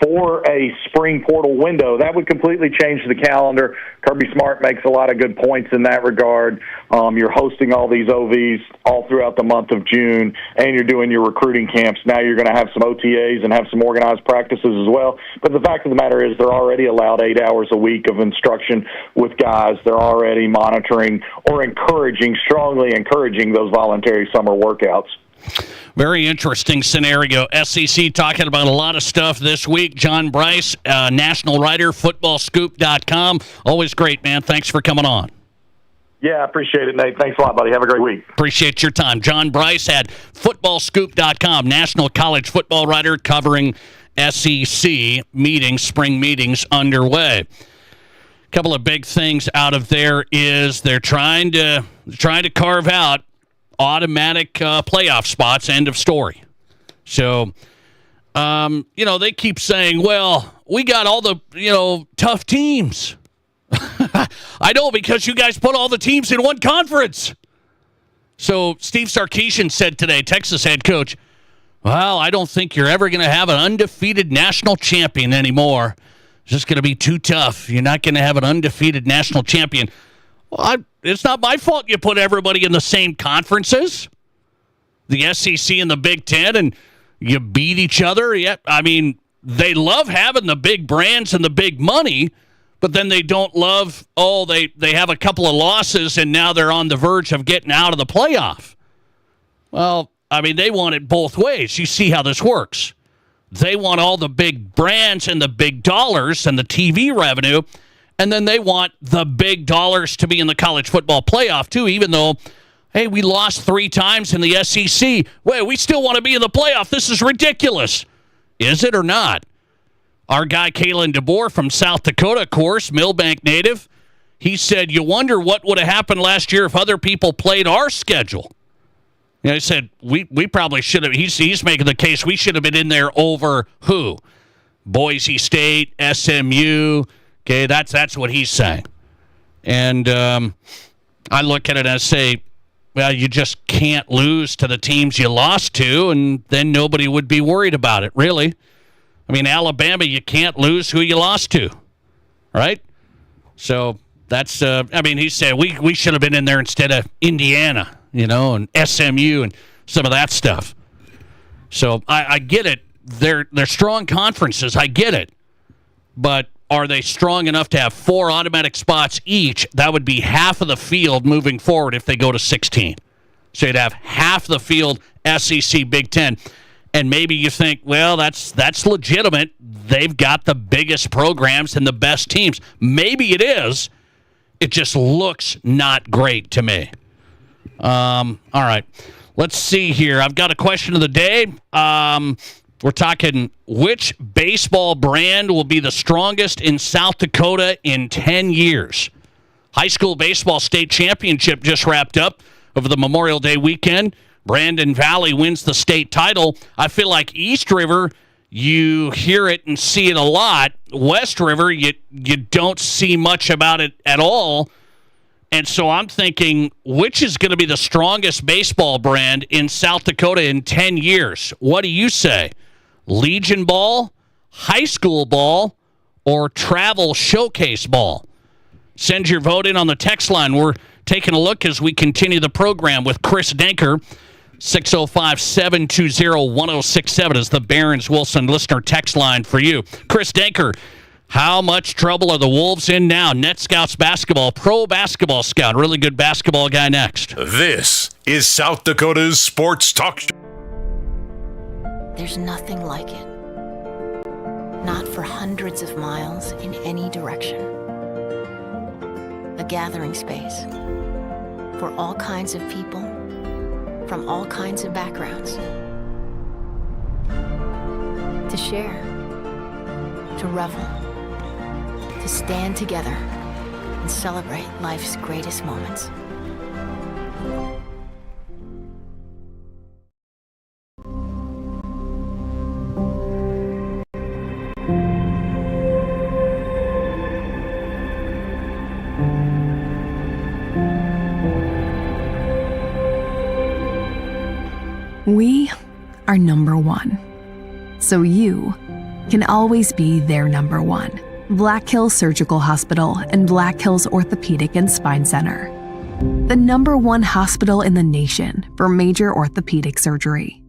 for a spring portal window. That would completely change the calendar. Kirby Smart makes a lot of good points in that regard. You're hosting all these OVs all throughout the month of June, and you're doing your recruiting camps. Now you're going to have some OTAs and have some organized practices as well. But the fact of the matter is they're already allowed 8 hours a week of instruction with guys. They're already monitoring or strongly encouraging those voluntary summer workouts. Very interesting scenario. SEC talking about a lot of stuff this week. John Brice, national writer, footballscoop.com. Always great, man. Thanks for coming on. Yeah, I appreciate it, Nate. Thanks a lot, buddy. Have a great week. Appreciate your time. John Brice at footballscoop.com, national college football writer covering SEC meetings, spring meetings underway. A couple of big things out of there is they're trying to carve out automatic playoff spots, end of story. So, they keep saying, well, we got all the, tough teams. I know, because you guys put all the teams in one conference. So Steve Sarkisian said today, Texas head coach, well, I don't think you're ever going to have an undefeated national champion anymore. It's just going to be too tough. You're not going to have an undefeated national champion. Well, it's not my fault you put everybody in the same conferences, the SEC and the Big Ten, and you beat each other. Yeah, they love having the big brands and the big money, but then they don't love, they have a couple of losses, and now they're on the verge of getting out of the playoff. Well, they want it both ways. You see how this works. They want all the big brands and the big dollars and the TV revenue, and then they want the big dollars to be in the college football playoff, too, even though, hey, we lost 3 times in the SEC. Wait, we still want to be in the playoff. This is ridiculous. Is it or not? Our guy, Kalen DeBoer from South Dakota, of course, Millbank native, he said, you wonder what would have happened last year if other people played our schedule. You know, he said, we probably should have, he's making the case we should have been in there over who? Boise State, SMU. Okay, that's what he's saying. And I look at it and I say, well, you just can't lose to the teams you lost to, and then nobody would be worried about it, really. I mean, Alabama, you can't lose who you lost to, right? So that's, he said we should have been in there instead of Indiana, and SMU and some of that stuff. So I get it. They're strong conferences. I get it. But are they strong enough to have 4 automatic spots each? That would be half of the field moving forward if they go to 16. So you'd have half the field SEC Big Ten. And maybe you think, well, that's legitimate. They've got the biggest programs and the best teams. Maybe it is. It just looks not great to me. All right. Let's see here. I've got a question of the day. We're talking which baseball brand will be the strongest in South Dakota in 10 years. High school baseball state championship just wrapped up over the Memorial Day weekend. Brandon Valley wins the state title. I feel like East River, you hear it and see it a lot. West River, you don't see much about it at all. And so I'm thinking, which is going to be the strongest baseball brand in South Dakota in 10 years? What do you say? Legion ball, high school ball, or travel showcase ball? Send your vote in on the text line. We're taking a look as we continue the program with Chris Denker. 605-720-1067 is the Barron's Wilson listener text line for you. Chris Denker, how much trouble are the Wolves in now? Net Scouts basketball, pro basketball scout, really good basketball guy next. This is South Dakota's Sports Talk Show. There's nothing like it. Not for hundreds of miles in any direction. A gathering space for all kinds of people from all kinds of backgrounds. To share, to revel, to stand together and celebrate life's greatest moments. We are number one, so you can always be their number one. Black Hills Surgical Hospital and Black Hills Orthopedic and Spine Center. The number one hospital in the nation for major orthopedic surgery.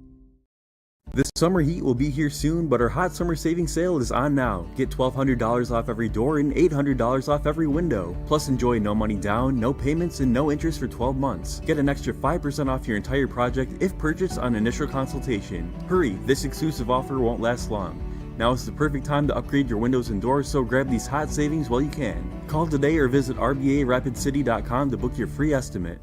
This summer heat will be here soon, but our hot summer savings sale is on now. Get $1,200 off every door and $800 off every window. Plus enjoy no money down, no payments, and no interest for 12 months. Get an extra 5% off your entire project if purchased on initial consultation. Hurry, this exclusive offer won't last long. Now is the perfect time to upgrade your windows and doors, so grab these hot savings while you can. Call today or visit RBARapidCity.com to book your free estimate.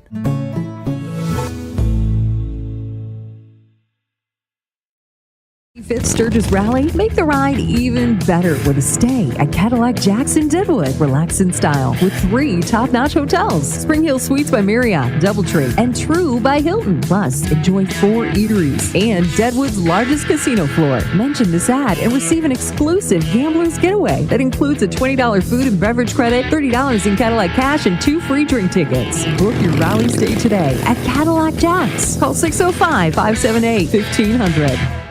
Fifth Sturgis Rally, make the ride even better with a stay at Cadillac Jackson Deadwood. Relax in style with 3 top-notch hotels: Spring Hill Suites by Marriott, Doubletree, and True by Hilton. Plus, enjoy 4 eateries and Deadwood's largest casino floor. Mention this ad and receive an exclusive Gambler's Getaway that includes a $20 food and beverage credit, $30 in Cadillac cash, and 2 free drink tickets. Book your rally stay today at Cadillac Jacks. Call 605-578-1500.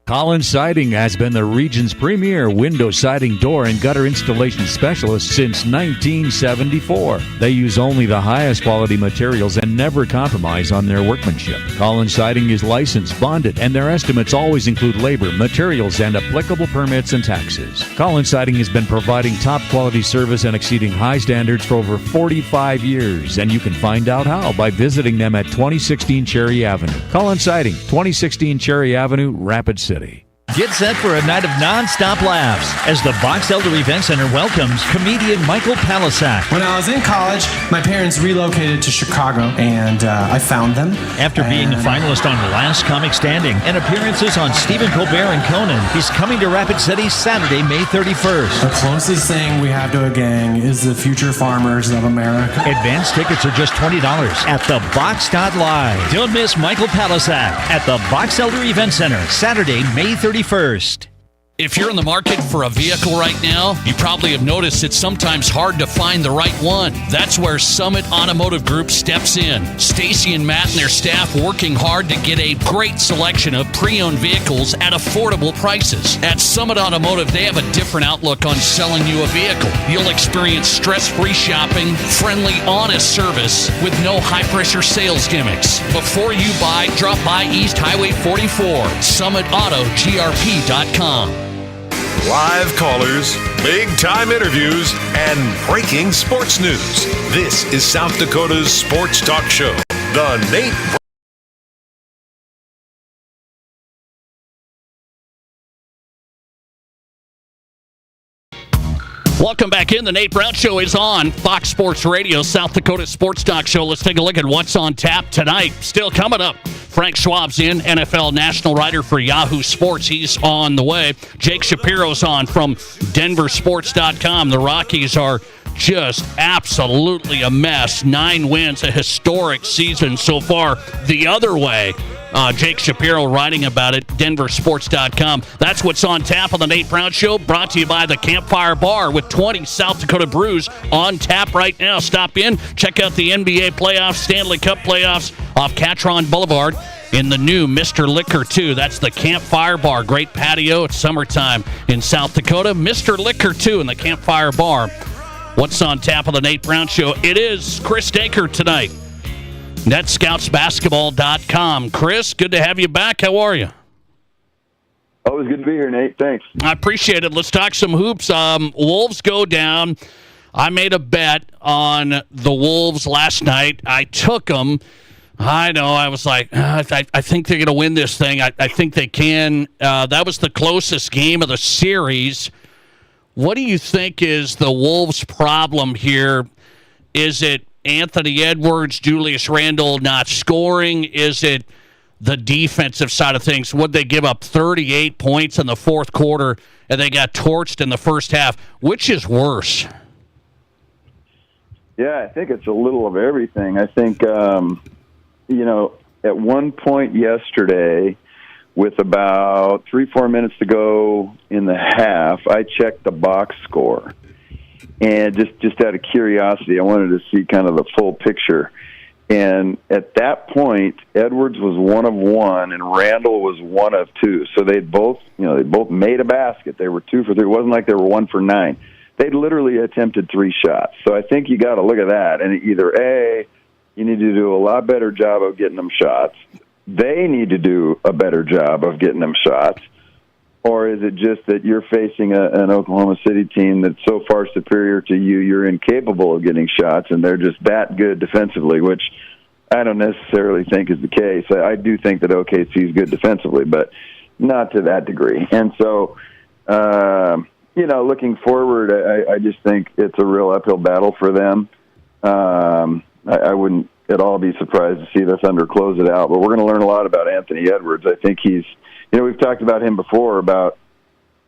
Collins Siding has been the region's premier window siding, door, and gutter installation specialist since 1974. They use only the highest quality materials and never compromise on their workmanship. Collins Siding is licensed, bonded, and their estimates always include labor, materials, and applicable permits and taxes. Collins Siding has been providing top quality service and exceeding high standards for over 45 years, and you can find out how by visiting them at 2016 Cherry Avenue. Collins Siding, 2016 Cherry Avenue, Rapid City. Get set for a night of non-stop laughs as the Box Elder Event Center welcomes comedian Michael Palisak. When I was in college, my parents relocated to Chicago, and I found them. After being a finalist on Last Comic Standing and appearances on Stephen Colbert and Conan, he's coming to Rapid City Saturday, May 31st. The closest thing we have to a gang is the Future Farmers of America. Advance tickets are just $20 at the Box.Live. Don't miss Michael Palisak at the Box Elder Event Center, Saturday, May 31st. If you're in the market for a vehicle right now, you probably have noticed it's sometimes hard to find the right one. That's where Summit Automotive Group steps in. Stacy and Matt and their staff working hard to get a great selection of pre-owned vehicles at affordable prices. At Summit Automotive, they have a different outlook on selling you a vehicle. You'll experience stress-free shopping, friendly, honest service with no high-pressure sales gimmicks. Before you buy, drop by East Highway 44, SummitAutoGRP.com. Live callers, big-time interviews, and breaking sports news. This is South Dakota's sports talk show, The Nate. Welcome back in. The Nate Brown Show is on Fox Sports Radio, South Dakota Sports Talk Show. Let's take a look at what's on tap tonight. Still coming up, Frank Schwab's in, NFL national writer for Yahoo Sports. He's on the way. Jake Shapiro's on from DenverSports.com. The Rockies are just absolutely a mess. 9 wins, a historic season so far the other way. Jake Shapiro writing about it, DenverSports.com. That's what's on tap on the Nate Brown Show, brought to you by the Campfire Bar with 20 South Dakota brews on tap right now. Stop in, check out the NBA playoffs, Stanley Cup playoffs off Catron Boulevard in the new Mr. Liquor 2. That's the Campfire Bar. Great patio. It's summertime in South Dakota. Mr. Liquor 2 in the Campfire Bar. What's on tap on the Nate Brown Show? It is Chris Denker tonight. NetScoutsBasketball.com. Chris, good to have you back. How are you? Always good to be here, Nate. Thanks. I appreciate it. Let's talk some hoops. Wolves go down. I made a bet on the Wolves last night. I took them. I know. I was like, I think they're going to win this thing. I think they can. That was the closest game of the series. What do you think is the Wolves' problem here? Is it Anthony Edwards, Julius Randle not scoring? Is it the defensive side of things? Would they give up 38 points in the fourth quarter and they got torched in the first half? Which is worse? Yeah, I think it's a little of everything. I think, at one point yesterday, with about 3-4 minutes to go in the half, I checked the box score. And just out of curiosity, I wanted to see kind of the full picture. And at that point, Edwards was 1 of 1, and Randall was 1 of 2. So they both made a basket. They were 2 for 3. It wasn't like they were 1 for 9. They literally attempted 3 shots. So I think you got to look at that. And either A, you need to do a lot better job of getting them shots. They need to do a better job of getting them shots. Or is it just that you're facing an Oklahoma City team that's so far superior to you, you're incapable of getting shots, and they're just that good defensively, which I don't necessarily think is the case. I do think that OKC is good defensively, but not to that degree. And so, looking forward, I just think it's a real uphill battle for them. I wouldn't at all be surprised to see the Thunder close it out, but we're going to learn a lot about Anthony Edwards. I think he's, we've talked about him before about,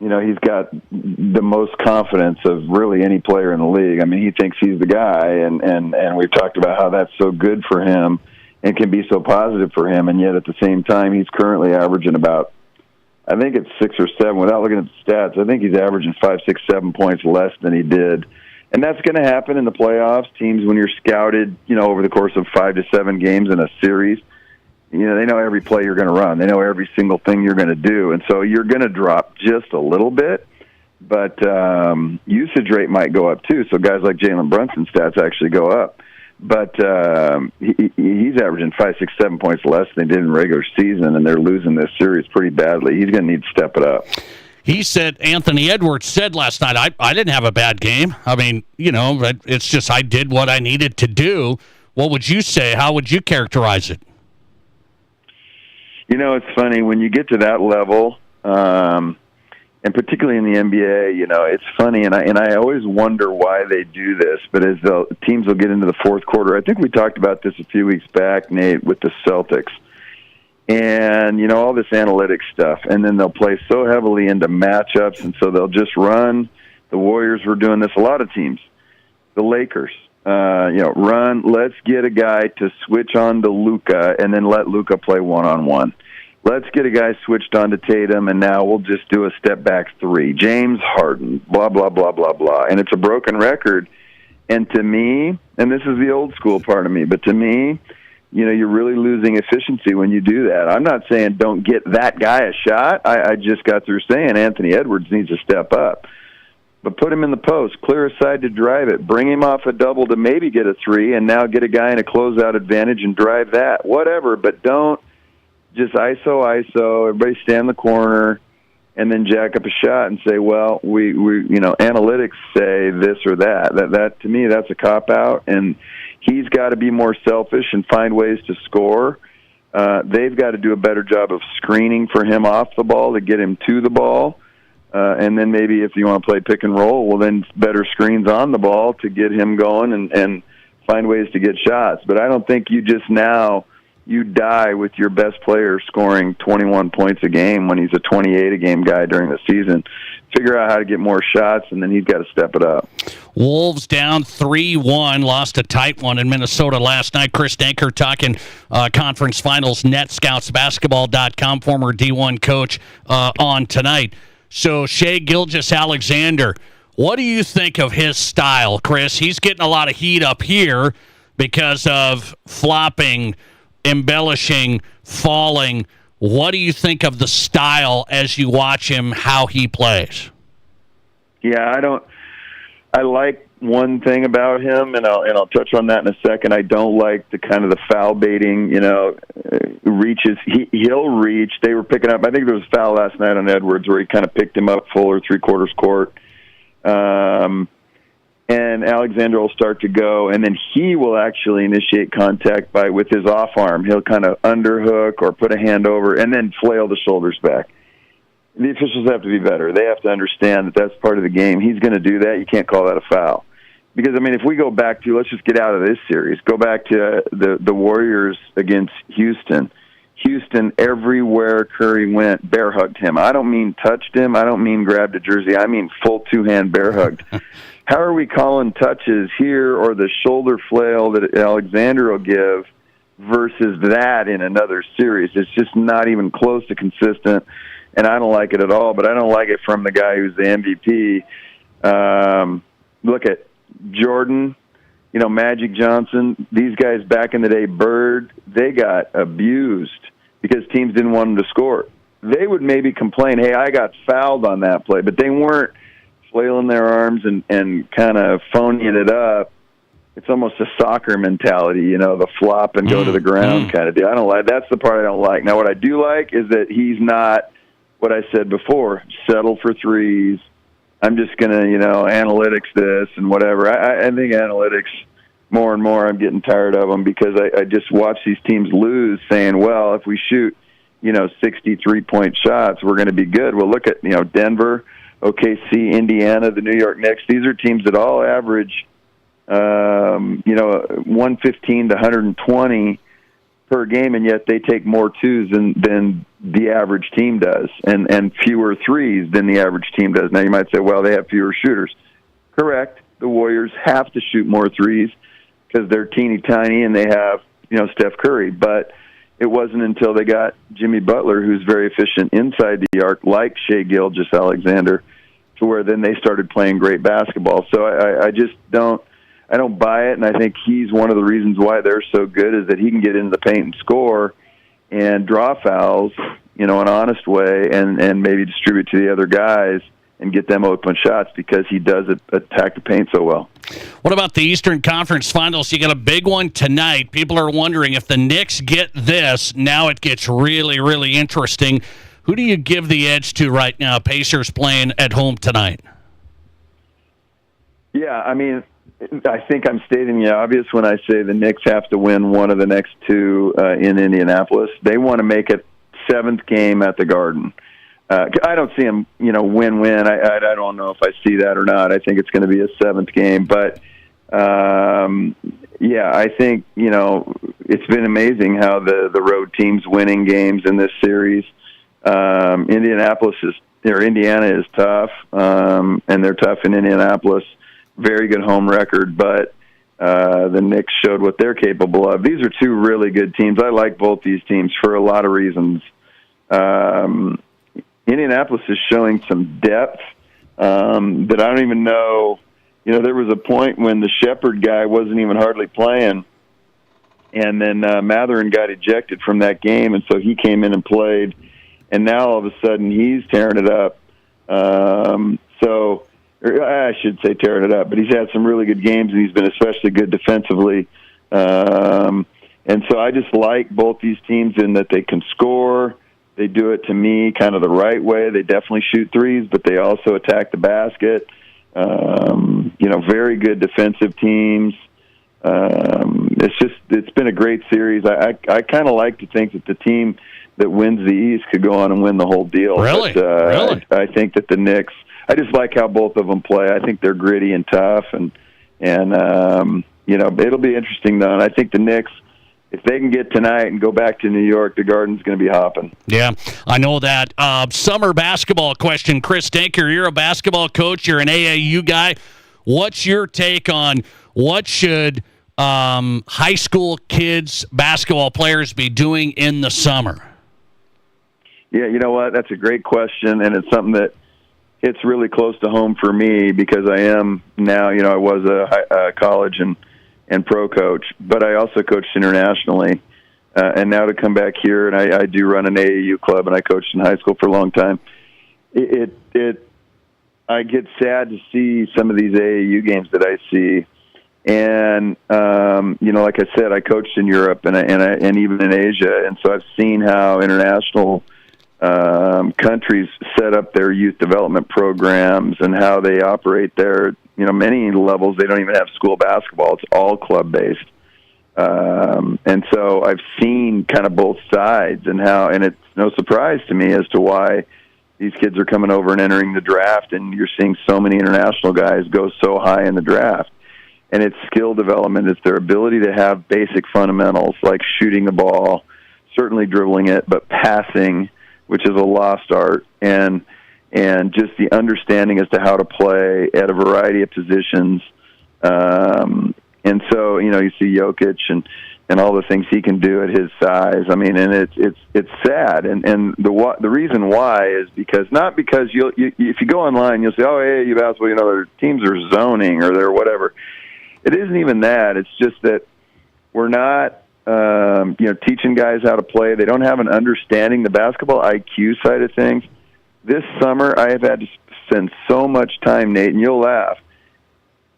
he's got the most confidence of really any player in the league. I mean, he thinks he's the guy, and we've talked about how that's so good for him and can be so positive for him, and yet at the same time, he's currently averaging about, I think it's 6 or 7, without looking at the stats, I think he's averaging 5, 6, 7 points less than he did. And that's going to happen in the playoffs. Teams, when you're scouted, over the course of 5 to 7 games in a series, they know every play you're going to run. They know every single thing you're going to do. And so you're going to drop just a little bit, but usage rate might go up too. So guys like Jalen Brunson's stats actually go up. But he's averaging 5, 6, 7 points less than they did in regular season, and they're losing this series pretty badly. He's going to need to step it up. He said, Anthony Edwards said last night, I didn't have a bad game. I mean, it's just I did what I needed to do. What would you say? How would you characterize it? It's funny. When you get to that level, and particularly in the NBA, it's funny, and I always wonder why they do this. But as the teams will get into the fourth quarter, I think we talked about this a few weeks back, Nate, with the Celtics, and all this analytics stuff, and then they'll play so heavily into matchups, and so they'll just run. The Warriors were doing this. A lot of teams, the Lakers, run. Let's get a guy to switch on to Luka, and then let Luka play one-on-one. Let's get a guy switched on to Tatum, and now we'll just do a step-back three. James Harden, blah, blah, blah, blah, blah. And it's a broken record. And to me, and this is the old school part of me, but to me, you're really losing efficiency when you do that. I'm not saying don't get that guy a shot. I just got through saying Anthony Edwards needs to step up. But put him in the post, clear a side to drive it, bring him off a double to maybe get a three, and now get a guy in a closeout advantage and drive that. Whatever, but don't just ISO, everybody stand in the corner, and then jack up a shot and say, well, we analytics say this or that. That to me, that's a cop-out, and he's got to be more selfish and find ways to score. They've got to do a better job of screening for him off the ball to get him to the ball. And then maybe if you want to play pick and roll, well, then better screens on the ball to get him going and find ways to get shots. But I don't think you just now you die with your best player scoring 21 points a game when he's a 28-a-game guy during the season. Figure out how to get more shots, and then he's got to step it up. Wolves down 3-1, lost a tight one in Minnesota last night. Chris Denker talking conference finals, NetScoutsBasketball.com, former D1 coach on tonight. So Shai Gilgeous-Alexander, what do you think of his style, Chris? He's getting a lot of heat up here because of flopping, embellishing, falling. What do you think of the style as you watch him, how he plays? Yeah, I like one thing about him, and I'll touch on that in a second. I don't like the kind of the foul baiting, reaches. He'll reach. They were picking up. I think there was a foul last night on Edwards where he kind of picked him up full or three-quarters court. And Alexander will start to go, and then he will actually initiate contact with his off arm. He'll kind of underhook or put a hand over and then flail the shoulders back. The officials have to be better. They have to understand that that's part of the game. He's going to do that. You can't call that a foul. Because, if we go back to, let's just get out of this series, go back to the Warriors against Houston. Houston, everywhere Curry went, bear hugged him. I don't mean touched him. I don't mean grabbed a jersey. I mean full two-hand bear hugged. How are we calling touches here or the shoulder flail that Alexander will give versus that in another series? It's just not even close to consistent, and I don't like it at all, but I don't like it from the guy who's the MVP. Look at Jordan, Magic Johnson, these guys back in the day, Bird, they got abused because teams didn't want them to score. They would maybe complain, hey, I got fouled on that play, but they weren't flailing their arms and kind of phoning it up. It's almost a soccer mentality, the flop and go to the ground kind of deal. I don't like. That's the part I don't like. Now, what I do like is that he's not what I said before, settle for threes. I'm just going to, analytics this and whatever. I think analytics, more and more, I'm getting tired of them because I just watch these teams lose saying, well, if we shoot, 63-point shots, we're going to be good. Well, look at, Denver, OKC, Indiana, the New York Knicks. These are teams that all average, 115 to 120 per game, and yet they take more twos than the average team does, and fewer threes than the average team does. Now, you might say, well, they have fewer shooters. Correct. The Warriors have to shoot more threes because they're teeny tiny and they have, Steph Curry. But it wasn't until they got Jimmy Butler, who's very efficient inside the arc, like Shai Gilgeous-Alexander, to where then they started playing great basketball. So I just don't buy it, and I think he's one of the reasons why they're so good is that he can get into the paint and score and draw fouls, an honest way, and maybe distribute to the other guys and get them open shots because he does attack the paint so well. What about the Eastern Conference Finals? You got a big one tonight. People are wondering if the Knicks get this, now it gets really, really interesting. Who do you give the edge to right now? Pacers playing at home tonight. Yeah, I think I'm stating the obvious when I say the Knicks have to win one of the next two in Indianapolis. They want to make it 7th game at the Garden. I don't see them, win-win. I don't know if I see that or not. I think it's going to be a 7th game. But, I think, it's been amazing how the road teams winning games in this series. Indiana is tough, and they're tough in Indianapolis. Very good home record, but the Knicks showed what they're capable of. These are two really good teams. I like both these teams for a lot of reasons. Indianapolis is showing some depth that I don't even know. There was a point when the Shepherd guy wasn't even hardly playing, and then Matherin got ejected from that game, and so he came in and played, and now all of a sudden he's tearing it up. I should say tearing it up, but he's had some really good games, and he's been especially good defensively. And so I just like both these teams in that they can score. They do it, to me, kind of the right way. They definitely shoot threes, but they also attack the basket. Very good defensive teams. It's been a great series. I kind of like to think that the team that wins the East could go on and win the whole deal. Really? But, really? I think that the Knicks, I just like how both of them play. I think they're gritty and tough, and it'll be interesting, though. And I think the Knicks, if they can get tonight and go back to New York, the Garden's going to be hopping. Yeah, I know that. Summer basketball question. Chris Denker, you're a basketball coach. You're an AAU guy. What's your take on what should high school kids, basketball players, be doing in the summer? Yeah, you know what? That's a great question, and it's something that hits really close to home for me because I am now, I was a college and pro coach, but I also coached internationally. And now to come back here, and I do run an AAU club, and I coached in high school for a long time. I get sad to see some of these AAU games that I see. And, like I said, I coached in Europe and even in Asia. And so I've seen how international countries set up their youth development programs and how they operate there. Many levels, they don't even have school basketball. It's all club-based. And so I've seen kind of both sides and it's no surprise to me as to why these kids are coming over and entering the draft, and you're seeing so many international guys go so high in the draft. And it's skill development. It's their ability to have basic fundamentals like shooting the ball, certainly dribbling it, but passing, which is a lost art, and just the understanding as to how to play at a variety of positions. And so, you see Jokic and all the things he can do at his size. I mean, and it's sad. And the reason why is not because if you go online, you'll say, oh, hey, you basketball, their teams are zoning or they're whatever. It isn't even that. It's just that we're not, teaching guys how to play. They don't have an understanding the basketball IQ side of things. This summer, I have had to spend so much time, Nate, and you'll laugh,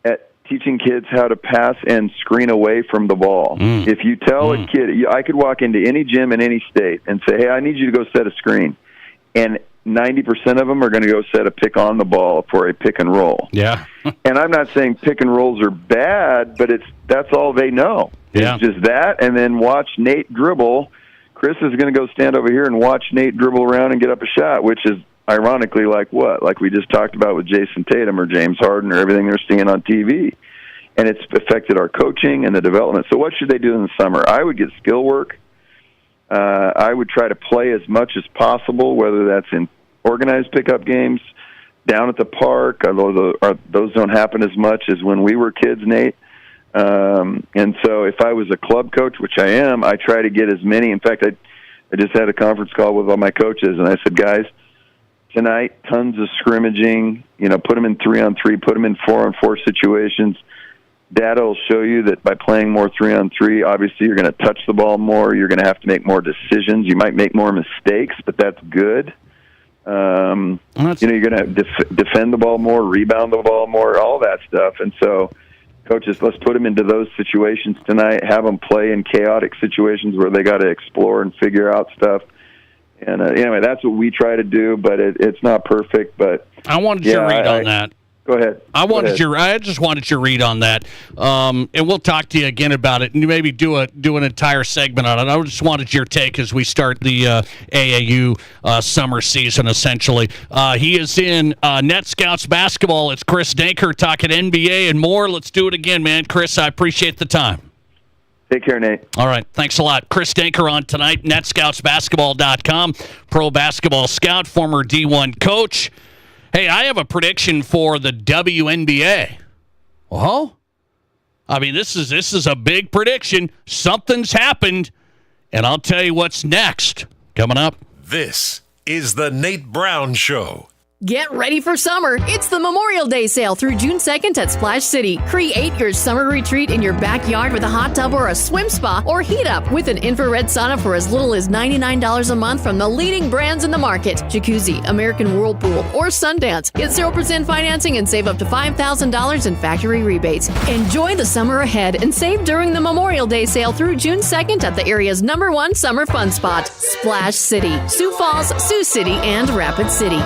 at teaching kids how to pass and screen away from the ball. If you tell a kid, I could walk into any gym in any state and say, hey, I need you to go set a screen. And 90% of them are going to go set a pick on the ball for a pick and roll. Yeah. And I'm not saying pick and rolls are bad, but that's all they know. Yeah. It's just that, and then watch Nate dribble. Chris is going to go stand over here and watch Nate dribble around and get up a shot, which is ironically like what? Like we just talked about with Jason Tatum or James Harden or everything they're seeing on TV. And it's affected our coaching and the development. So what should they do in the summer? I would get skill work. I would try to play as much as possible, whether that's in organized pickup games, down at the park, although those don't happen as much as when we were kids, Nate. And so if I was a club coach, which I am, I try to get as many. In fact, I just had a conference call with all my coaches, and I said, guys, tonight, tons of scrimmaging, put them in 3-on-3, put them in 4-on-4 situations. Data will show you that by playing more 3-on-3, obviously you're going to touch the ball more. You're going to have to make more decisions. You might make more mistakes, but that's good. You're going to defend the ball more, rebound the ball more, all that stuff. And so, coaches, let's put them into those situations tonight. Have them play in chaotic situations where they got to explore and figure out stuff. And anyway, that's what we try to do, but it's not perfect. But I wanted your read on that. Go ahead. I just wanted your read on that, and we'll talk to you again about it, and maybe do an entire segment on it. I just wanted your take as we start the AAU summer season. Essentially, he is in Net Scouts basketball. It's Chris Denker talking NBA and more. Let's do it again, man. Chris, I appreciate the time. Take care, Nate. All right. Thanks a lot. Chris Denker on tonight, netscoutsbasketball.com, pro basketball scout, former D1 coach. Hey, I have a prediction for the WNBA. Well, I mean, this is a big prediction. Something's happened, and I'll tell you what's next. Coming up. This is the Nate Brown Show. Get ready for summer. It's the Memorial Day sale through June 2nd at Splash City. Create your summer retreat in your backyard with a hot tub or a swim spa, or heat up with an infrared sauna for as little as $99 a month from the leading brands in the market. Jacuzzi, American Whirlpool, or Sundance. Get 0% financing and save up to $5,000 in factory rebates. Enjoy the summer ahead and save during the Memorial Day sale through June 2nd at the area's #1 summer fun spot, Splash City. Sioux Falls, Sioux City, and Rapid City.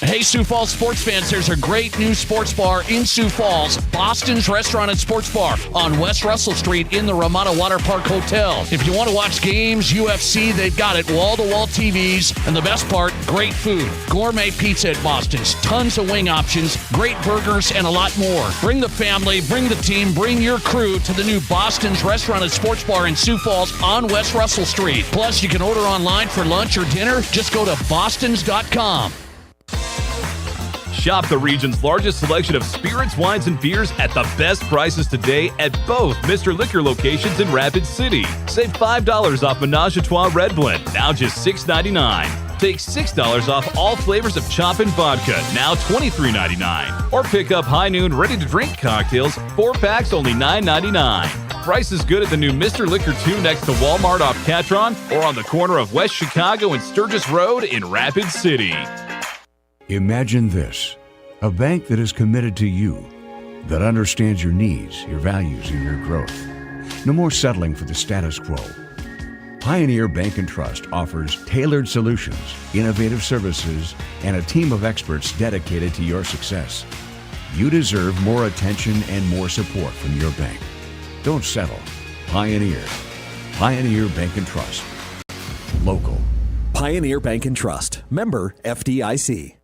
Hey, Sioux Falls sports fans, there's a great new sports bar in Sioux Falls, Boston's Restaurant and Sports Bar on West Russell Street in the Ramada Water Park Hotel. If you want to watch games, UFC, they've got it, wall-to-wall TVs, and the best part, great food. Gourmet pizza at Boston's, tons of wing options, great burgers, and a lot more. Bring the family, bring the team, bring your crew to the new Boston's Restaurant and Sports Bar in Sioux Falls on West Russell Street. Plus, you can order online for lunch or dinner. Just go to bostons.com. Shop the region's largest selection of spirits, wines, and beers at the best prices today at both Mr. Liquor locations in Rapid City. Save $5 off Menage a Trois Red Blend, now just $6.99. Take $6 off all flavors of Choppin' Vodka, now $23.99. Or pick up High Noon ready-to-drink cocktails, 4 packs, only $9.99. Price is good at the new Mr. Liquor 2 next to Walmart off Catron or on the corner of West Chicago and Sturgis Road in Rapid City. Imagine this, a bank that is committed to you, that understands your needs, your values, and your growth. No more settling for the status quo. Pioneer Bank and Trust offers tailored solutions, innovative services, and a team of experts dedicated to your success. You deserve more attention and more support from your bank. Don't settle. Pioneer. Pioneer Bank and Trust. Local. Pioneer Bank and Trust. Member FDIC.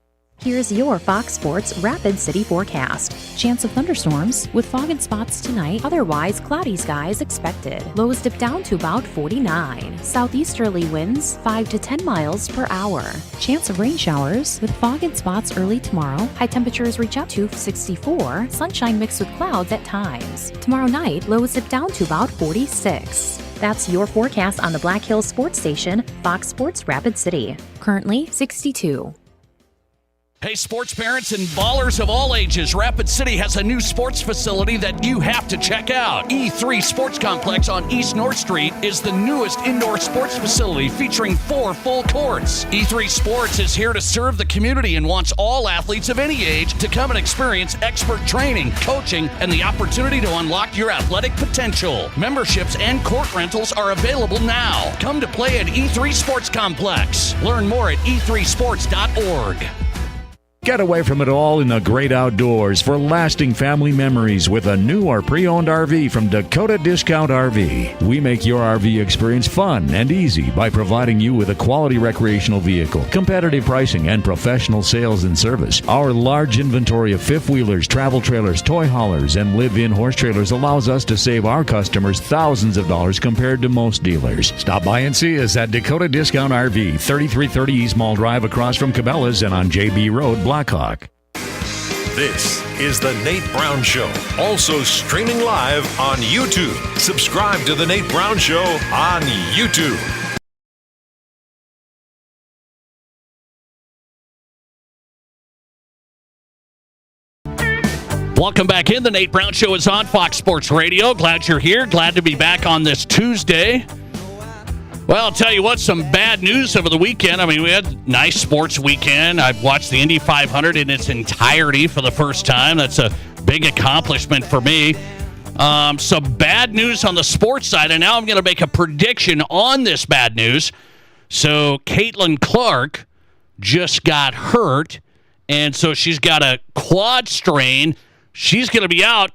Here's your Fox Sports Rapid City forecast. Chance of thunderstorms with fog and spots tonight. Otherwise, cloudy skies expected. Lows dip down to about 49. Southeasterly winds 5 to 10 miles per hour. Chance of rain showers with fog and spots early tomorrow. High temperatures reach up to 64. Sunshine mixed with clouds at times. Tomorrow night, lows dip down to about 46. That's your forecast on the Black Hills Sports Station, Fox Sports Rapid City. Currently 62. Hey, sports parents and ballers of all ages, Rapid City has a new sports facility that you have to check out. E3 Sports Complex on East North Street is the newest indoor sports facility featuring 4 full courts. E3 Sports is here to serve the community and wants all athletes of any age to come and experience expert training, coaching, and the opportunity to unlock your athletic potential. Memberships and court rentals are available now. Come to play at E3 Sports Complex. Learn more at e3sports.org. Get away from it all in the great outdoors for lasting family memories with a new or pre-owned RV from Dakota Discount RV. We make your RV experience fun and easy by providing you with a quality recreational vehicle, competitive pricing, and professional sales and service. Our large inventory of fifth-wheelers, travel trailers, toy haulers, and live-in horse trailers allows us to save our customers thousands of dollars compared to most dealers. Stop by and see us at Dakota Discount RV, 3330 East Mall Drive across from Cabela's and on JB Road, Blackhawk. This is the Nate Brown Show, also streaming live on YouTube. Subscribe to the Nate Brown Show on YouTube. Welcome back in. The Nate Brown Show is on Fox Sports Radio. Glad you're here. Glad to be back on this Tuesday. Well, I'll tell you what, some bad news over the weekend. I mean, we had a nice sports weekend. I've watched the Indy 500 in its entirety for the first time. That's a big accomplishment for me. Some bad news on the sports side, and now I'm going to make a prediction on this bad news. So, Caitlin Clark just got hurt And so she's got a quad strain. She's going to be out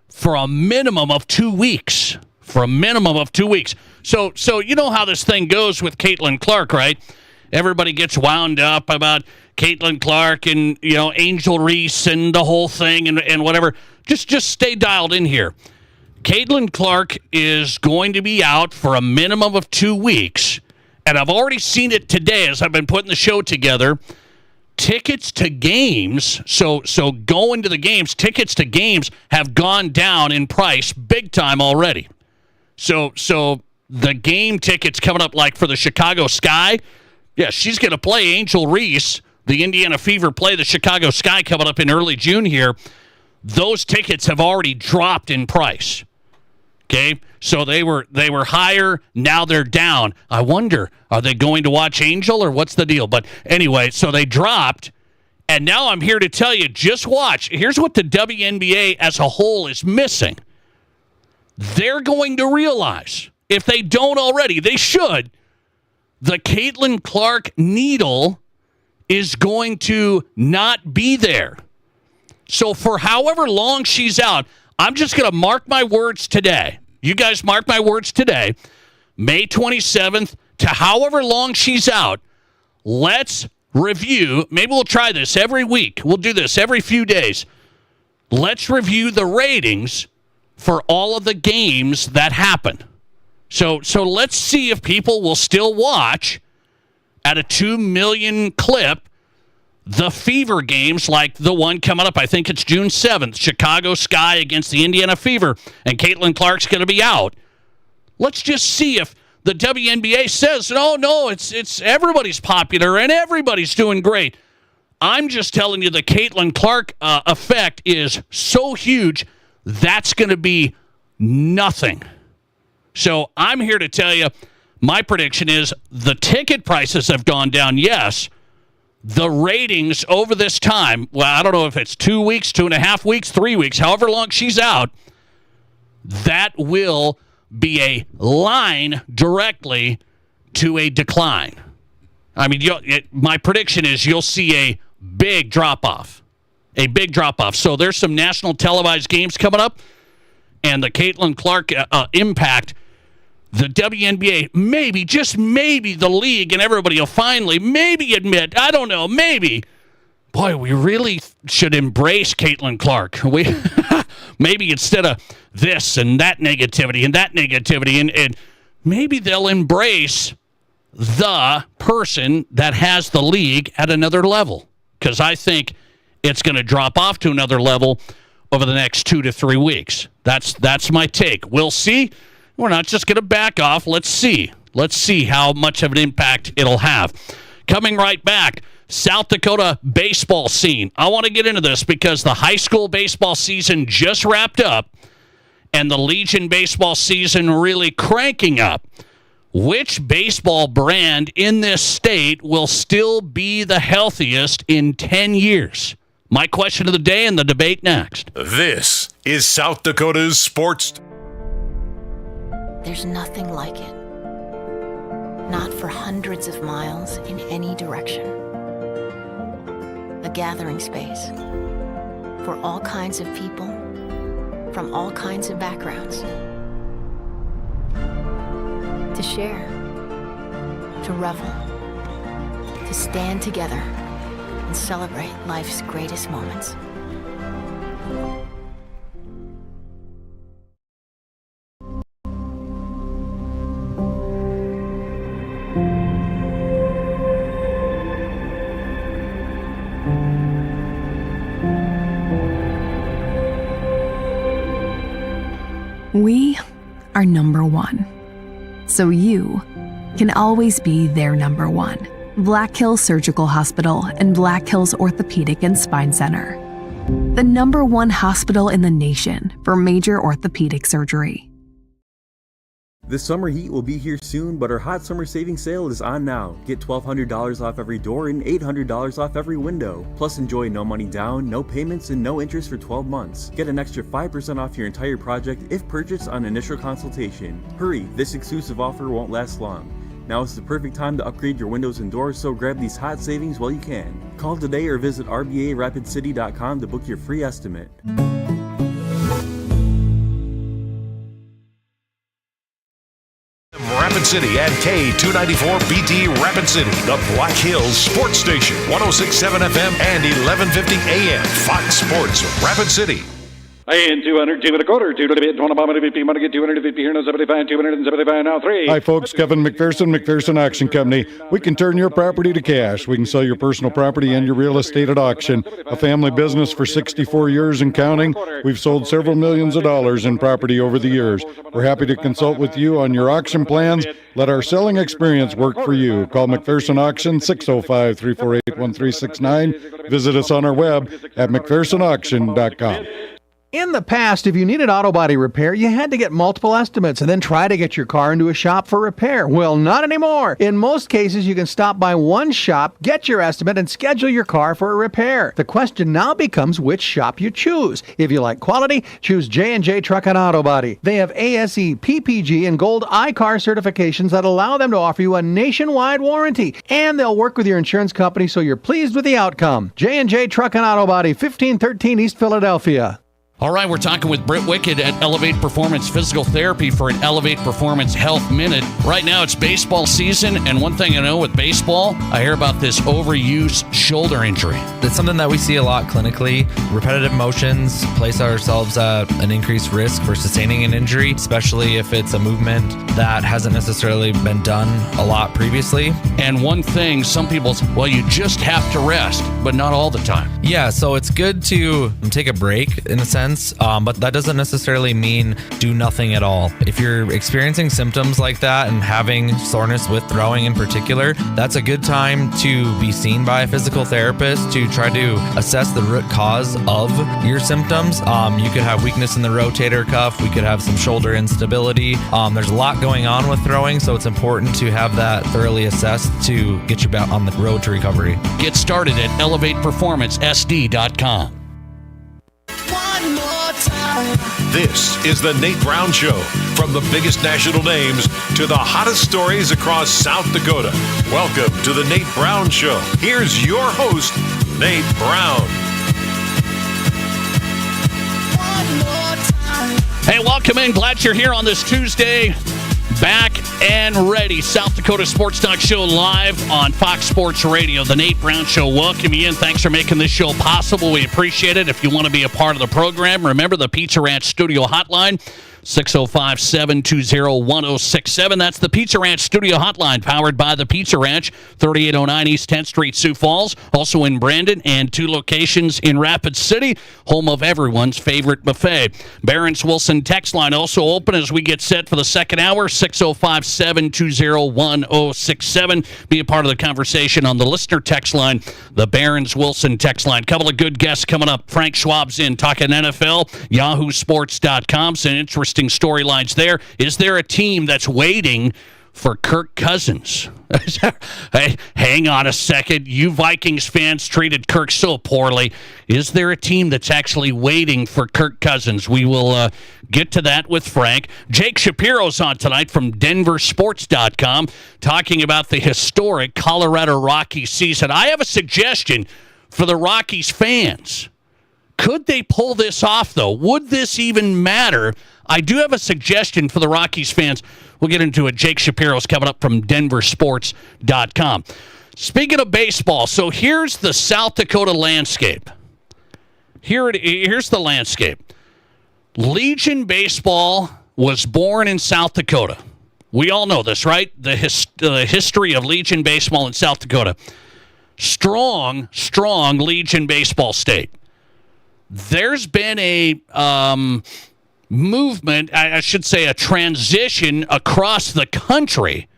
for a minimum of 2 weeks. So you know how this thing goes with Caitlin Clark, right? Everybody gets wound up about Caitlin Clark and, Angel Reese and the whole thing and whatever. Just stay dialed in here. Caitlin Clark is going to be out for a minimum of 2 weeks. And I've already seen it today as I've been putting the show together. Tickets to games, so going to the games, tickets to games have gone down in price big time already. So the game tickets coming up, like for the Chicago Sky, yeah, she's going to play Angel Reese. The Indiana Fever play the Chicago Sky coming up in early June here. Those tickets have already dropped in price. Okay, so they were higher, now they're down. I wonder, are they going to watch Angel or what's the deal? But anyway, so they dropped, and now I'm here to tell you, just watch. Here's what the WNBA as a whole is missing. They're going to realize, if they don't already, they should, the Caitlin Clark needle is going to not be there. So for however long she's out, I'm just going to mark my words today. You guys mark my words today. May 27th to however long she's out. Let's review. Maybe we'll try this every week. We'll do this every few days. Let's review the ratings for all of the games that happen. So let's see if people will still watch at a 2 million clip the Fever games, like the one coming up, I think it's June 7th, Chicago Sky against the Indiana Fever, and Caitlin Clark's going to be out. Let's just see if the WNBA says, no, it's everybody's popular and everybody's doing great. I'm just telling you the Caitlin Clark effect is so huge, that's going to be nothing. So I'm here to tell you, my prediction is the ticket prices have gone down, yes. The ratings over this time, well, I don't know if it's 2 weeks, 2.5 weeks, 3 weeks, however long she's out, that will be a line directly to a decline. I mean, my prediction is you'll see a big drop-off. So there's some national televised games coming up, and the Caitlin Clark impact, the WNBA, maybe, just maybe the league and everybody will finally maybe admit, I don't know, maybe, boy, we really should embrace Caitlin Clark. Maybe instead of this and that negativity and maybe they'll embrace the person that has the league at another level, because I think it's going to drop off to another level over the next 2 to 3 weeks. That's my take. We'll see. We're not just going to back off. Let's see. Let's see how much of an impact it'll have. Coming right back, South Dakota baseball scene. I want to get into this because the high school baseball season just wrapped up and the Legion baseball season really cranking up. Which baseball brand in this state will still be the healthiest in 10 years? My question of the day and the debate next. This is South Dakota's Sports. There's nothing like it. Not for hundreds of miles in any direction. A gathering space for all kinds of people from all kinds of backgrounds. To share, to revel, to stand together and celebrate life's greatest moments. We are number one. So you can always be their number one. Black Hills Surgical Hospital and Black Hills Orthopedic and Spine Center. The number one hospital in the nation for major orthopedic surgery. The summer heat will be here soon, but our hot summer savings sale is on now. Get $1,200 off every door and $800 off every window. Plus enjoy no money down, no payments, and no interest for 12 months. Get an extra 5% off your entire project if purchased on initial consultation. Hurry, this exclusive offer won't last long. Now is the perfect time to upgrade your windows and doors, so grab these hot savings while you can. Call today or visit RBARapidCity.com to book your free estimate. Rapid City and K294BT Rapid City, the Black Hills Sports Station, 106.7 FM and 1150 AM, Fox Sports Rapid City. And 200, 2 and a quarter, 2 to the bid, 250, want to get 250 here, no 75, 275, now 3. Hi, folks. Kevin McPherson Auction Company. We can turn your property to cash. We can sell your personal property and your real estate at auction. A family business for 64 years and counting. We've sold several millions of dollars in property over the years. We're happy to consult with you on your auction plans. Let our selling experience work for you. Call McPherson Auction, 605-348-1369. Visit us on our web at McPhersonAuction.com. In the past, if you needed auto body repair, you had to get multiple estimates and then try to get your car into a shop for repair. Well, not anymore. In most cases, you can stop by one shop, get your estimate, and schedule your car for a repair. The question now becomes which shop you choose. If you like quality, choose J&J Truck and Auto Body. They have ASE, PPG, and Gold iCar certifications that allow them to offer you a nationwide warranty. And they'll work with your insurance company so you're pleased with the outcome. J&J Truck and Auto Body, 1513 East Philadelphia. All right, we're talking with Britt Wicked at Elevate Performance Physical Therapy for an Elevate Performance Health Minute. Right now, it's baseball season, and one thing I know with baseball, I hear about this overuse shoulder injury. It's something that we see a lot clinically. Repetitive motions place ourselves at an increased risk for sustaining an injury, especially if it's a movement that hasn't necessarily been done a lot previously. And one thing, some people say, well, you just have to rest, but not all the time. Yeah, so it's good to take a break in a sense. But that doesn't necessarily mean do nothing at all. If you're experiencing symptoms like that and having soreness with throwing in particular, that's a good time to be seen by a physical therapist to try to assess the root cause of your symptoms. You could have weakness in the rotator cuff. We could have some shoulder instability. There's a lot going on with throwing, so it's important to have that thoroughly assessed to get you back on the road to recovery. Get started at ElevatePerformanceSD.com. This is the Nate Brown Show. From the biggest national names to the hottest stories across South Dakota. Welcome to the Nate Brown Show. Here's your host, Nate Brown. Hey, welcome in. Glad you're here on this Tuesday. Back and ready. South Dakota Sports Talk Show live on Fox Sports Radio. The Nate Brown Show. Welcome you in. Thanks for making this show possible. We appreciate it. If you want to be a part of the program, remember the Pizza Ranch Studio Hotline, 605-720-1067. That's the Pizza Ranch Studio Hotline, powered by the Pizza Ranch, 3809 East 10th Street, Sioux Falls. Also in Brandon and 2 locations in Rapid City, home of everyone's favorite buffet. Barron's Wilson text line also open as we get set for the second hour, 605-720-1067. Be a part of the conversation on the listener text line, the Barron's Wilson text line. Couple of good guests coming up. Frank Schwab's in talking NFL, YahooSports.com. Some interesting storylines there. Is there a team that's waiting for Kirk Cousins? Hey, hang on a second. You Vikings fans treated Kirk so poorly. Is there a team that's actually waiting for Kirk Cousins? We will get to that with Frank. Jake Shapiro's on tonight from DenverSports.com talking about the historic Colorado Rockies season. I have a suggestion for the Rockies fans. Could they pull this off, though? Would this even matter? I do have a suggestion for the Rockies fans. We'll get into it. Jake Shapiro's coming up from DenverSports.com. Speaking of baseball, so here's the South Dakota landscape. Here's the landscape. Legion Baseball was born in South Dakota. We all know this, right? The history of Legion Baseball in South Dakota. Strong Legion Baseball state. There's been a movement, I should say a transition across the country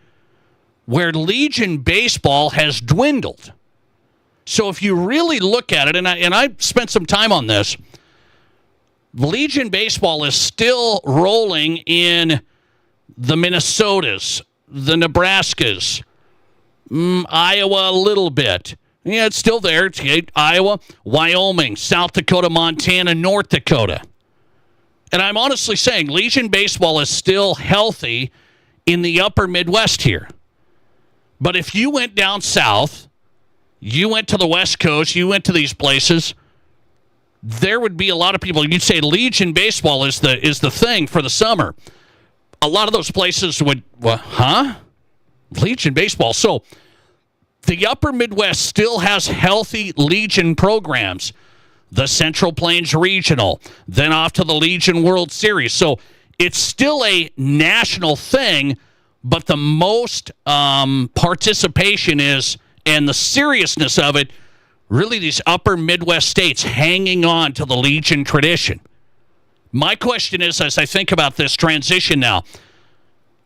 where Legion Baseball has dwindled. So if you really look at it, and I spent some time on this, Legion Baseball is still rolling in the Minnesotas, the Nebraskas, Iowa a little bit. Yeah, it's still there. It's Iowa, Wyoming, South Dakota, Montana, North Dakota. And I'm honestly saying Legion Baseball is still healthy in the upper Midwest here. But if you went down south, you went to the West Coast, you went to these places, there would be a lot of people. You'd say Legion baseball is the thing for the summer. A lot of those places would, Legion baseball. So the upper Midwest still has healthy Legion programs. The Central Plains Regional, then off to the Legion World Series. So it's still a national thing, but the most participation is, and the seriousness of it, really these upper Midwest states hanging on to the Legion tradition. My question is, as I think about this transition now,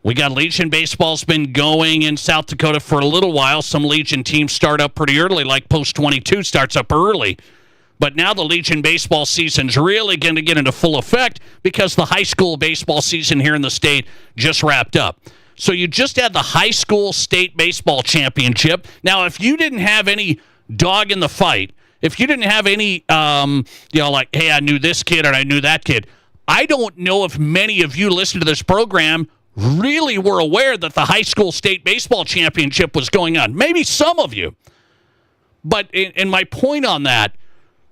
we got Legion baseball's been going in South Dakota for a little while. Some Legion teams start up pretty early, like Post 22 starts up early. But now the Legion baseball season's really going to get into full effect because the high school baseball season here in the state just wrapped up. So you just had the high school state baseball championship. Now, if you didn't have any dog in the fight, if you didn't have any, like, hey, I knew this kid or I knew that kid, I don't know if many of you listening to this program really were aware that the high school state baseball championship was going on. Maybe some of you. But in my point on that,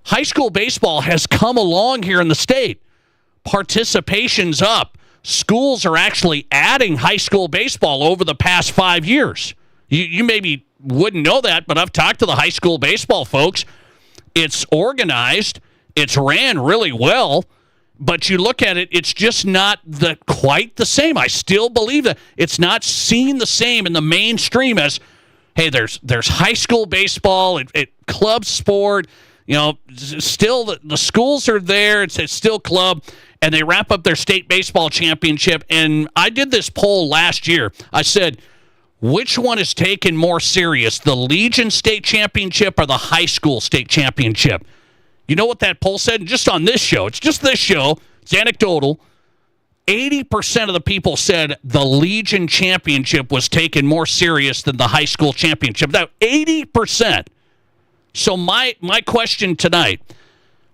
high school baseball has come along here in the state. Participation's up. Schools are actually adding high school baseball over the past 5 years. You maybe wouldn't know that, but I've talked to the high school baseball folks. It's organized. It's ran really well. But you look at it, it's just not quite the same. I still believe that it's not seen the same in the mainstream as, hey, there's high school baseball, club sport. Still the schools are there. It's still club, and they wrap up their state baseball championship. And I did this poll last year. I said, which one is taken more serious, the Legion state championship or the high school state championship? You know what that poll said? And just on this show, it's just this show, it's anecdotal. 80% of the people said the Legion championship was taken more serious than the high school championship. Now, 80%. So my question tonight,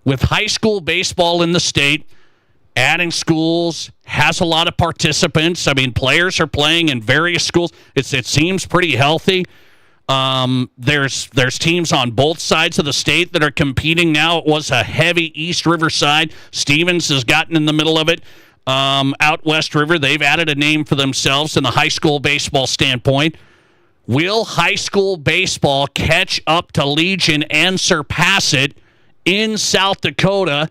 with high school baseball in the state, adding schools, has a lot of participants. I mean, players are playing in various schools. It seems pretty healthy. There's teams on both sides of the state that are competing now. It was a heavy East River side. Stevens has gotten in the middle of it. Out West River, they've added a name for themselves in the high school baseball standpoint. Will high school baseball catch up to Legion and surpass it in South Dakota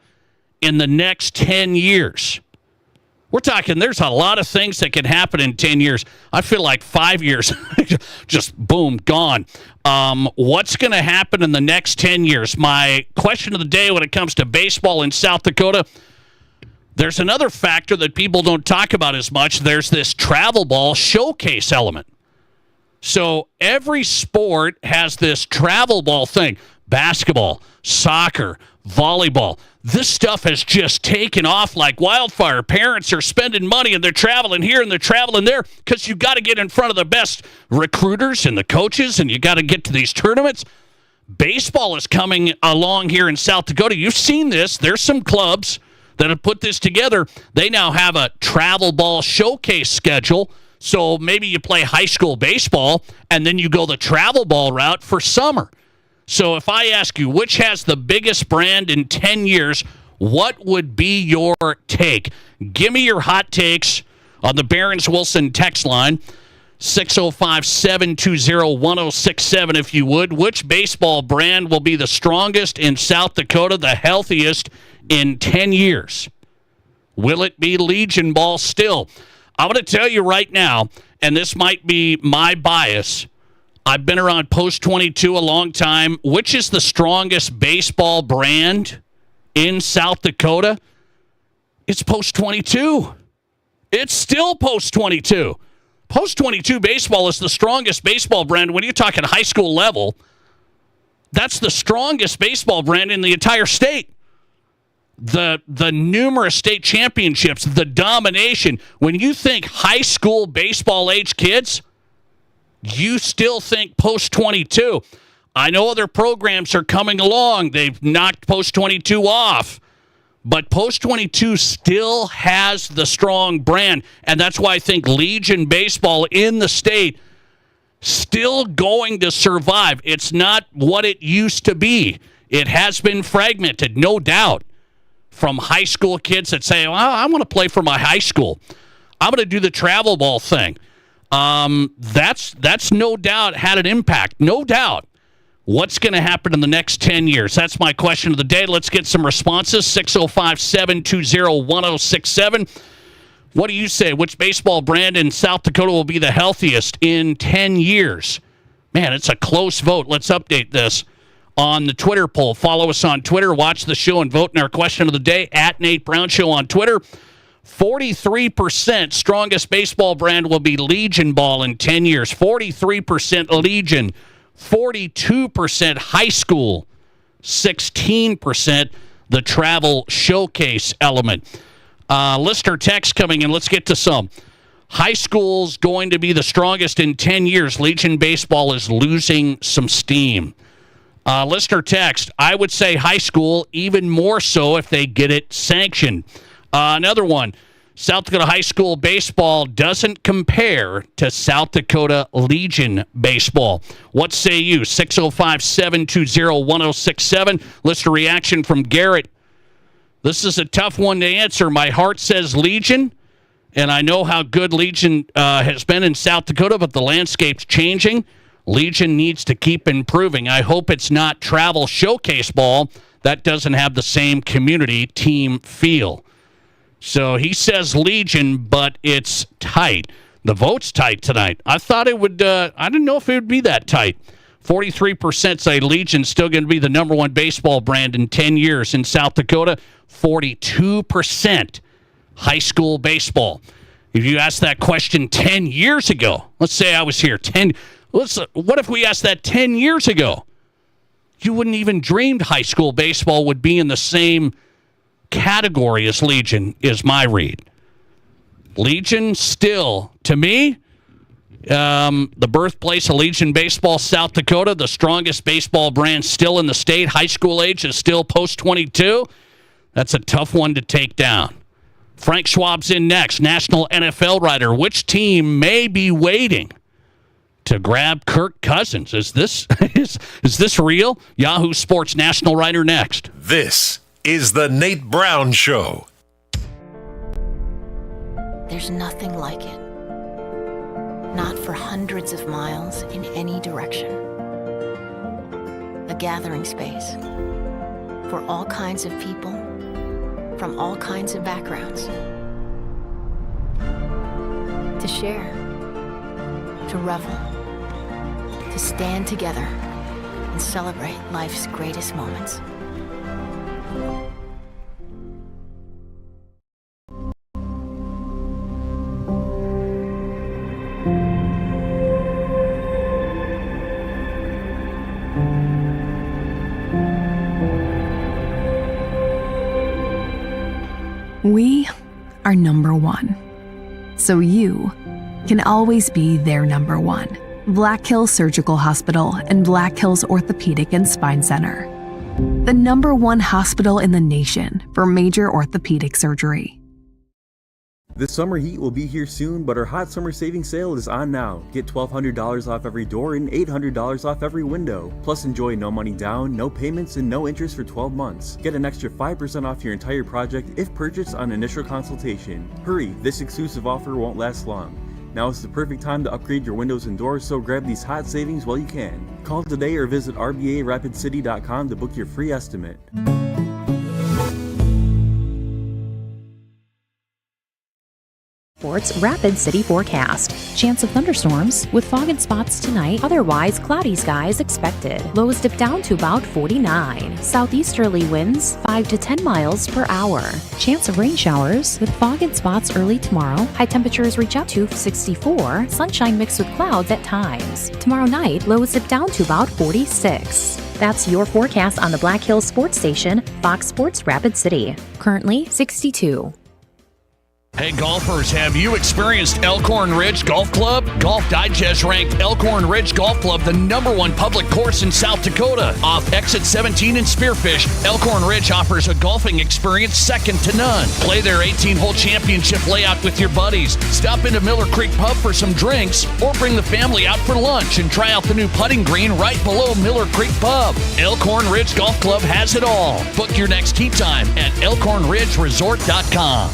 in the next 10 years? We're talking, there's a lot of things that can happen in 10 years. I feel like 5 years, just boom, gone. What's going to happen in the next 10 years? My question of the day when it comes to baseball in South Dakota, there's another factor that people don't talk about as much. There's this travel ball showcase element. So every sport has this travel ball thing. Basketball, soccer, volleyball. This stuff has just taken off like wildfire. Parents are spending money and they're traveling here and they're traveling there because you got to get in front of the best recruiters and the coaches, and you got to get to these tournaments. Baseball is coming along here in South Dakota. You've seen this. There's some clubs that have put this together. They now have a travel ball showcase schedule. So maybe you play high school baseball and then you go the travel ball route for summer. So if I ask you which has the biggest brand in 10 years, what would be your take? Give me your hot takes on the Barons-Wilson text line, 605-720-1067 if you would. Which baseball brand will be the strongest in South Dakota, the healthiest in 10 years? Will it be Legion ball still? I'm going to tell you right now, and this might be my bias, I've been around Post 22 a long time. Which is the strongest baseball brand in South Dakota? It's Post 22. It's still Post 22. Post 22 baseball is the strongest baseball brand. When you're talking high school level, that's the strongest baseball brand in the entire state. The numerous state championships, the domination. When you think high school baseball age kids, you still think Post 22. I know other programs are coming along. They've knocked Post 22 off. But Post 22 still has the strong brand. And that's why I think Legion baseball in the state still going to survive. It's not what it used to be. It has been fragmented, no doubt, from high school kids that say, well, I want to play for my high school. I'm going to do the travel ball thing. That's no doubt had an impact, no doubt. What's going to happen in the next 10 years? That's my question of the day. Let's get some responses. 605-720-1067. What do you say? Which baseball brand in South Dakota will be the healthiest in 10 years? Man, it's a close vote. Let's update this on the Twitter poll. Follow us on Twitter. Watch the show and vote in our question of the day at Nate Brown Show on Twitter. 43% strongest baseball brand will be Legion ball in 10 years. 43% Legion. 42% high school. 16% the travel showcase element. Listener text coming in. Let's get to some. High school's going to be the strongest in 10 years. Legion baseball is losing some steam. Listener text. I would say high school, even more so if they get it sanctioned. Another one. South Dakota high school baseball doesn't compare to South Dakota Legion baseball. What say you? 605-720-1067. Listener reaction from Garrett. This is a tough one to answer. My heart says Legion, and I know how good Legion has been in South Dakota, but the landscape's changing. Legion needs to keep improving. I hope it's not travel showcase ball. That doesn't have the same community team feel. So he says Legion, but it's tight. The vote's tight tonight. I thought it would, I didn't know if it would be that tight. 43% say Legion's still going to be the number one baseball brand in 10 years in South Dakota. 42% high school baseball. If you asked that question 10 years ago, let's say I was here, what if we asked that 10 years ago? You wouldn't even dreamed high school baseball would be in the same category as Legion, is my read. Legion still, to me, the birthplace of Legion baseball, South Dakota, the strongest baseball brand still in the state. High school age is still post-22. That's a tough one to take down. Frank Schwab's in next, national NFL writer. Which team may be waiting to grab Kirk Cousins? Is this real? Yahoo Sports national writer next. This is the Nate Brown Show. There's nothing like it. Not for hundreds of miles in any direction. A gathering space for all kinds of people from all kinds of backgrounds. To share, to revel, to stand together and celebrate life's greatest moments. We are number one, so you can always be their number one. Black Hills Surgical Hospital and Black Hills Orthopedic and Spine Center. The number one hospital in the nation for major orthopedic surgery. The summer heat will be here soon, but our hot summer savings sale is on now. Get $1,200 off every door and $800 off every window. Plus enjoy no money down, no payments, and no interest for 12 months. Get an extra 5% off your entire project if purchased on initial consultation. Hurry, this exclusive offer won't last long. Now is the perfect time to upgrade your windows and doors, so grab these hot savings while you can. Call today or visit rbarapidcity.com to book your free estimate. Sports Rapid City Forecast. Chance of thunderstorms with fog and spots tonight. Otherwise, cloudy skies expected. Lows dip down to about 49. Southeasterly winds 5 to 10 miles per hour. Chance of rain showers with fog and spots early tomorrow. High temperatures reach up to 64. Sunshine mixed with clouds at times. Tomorrow night, lows dip down to about 46. That's your forecast on the Black Hills Sports Station, Fox Sports Rapid City. Currently 62. Hey, golfers, have you experienced Elkhorn Ridge Golf Club? Golf Digest ranked Elkhorn Ridge Golf Club the #1 public course in South Dakota. Off Exit 17 in Spearfish, Elkhorn Ridge offers a golfing experience second to none. Play their 18-hole championship layout with your buddies. Stop into Miller Creek Pub for some drinks, or bring the family out for lunch and try out the new putting green right below Miller Creek Pub. Elkhorn Ridge Golf Club has it all. Book your next tee time at elkhornridgeresort.com.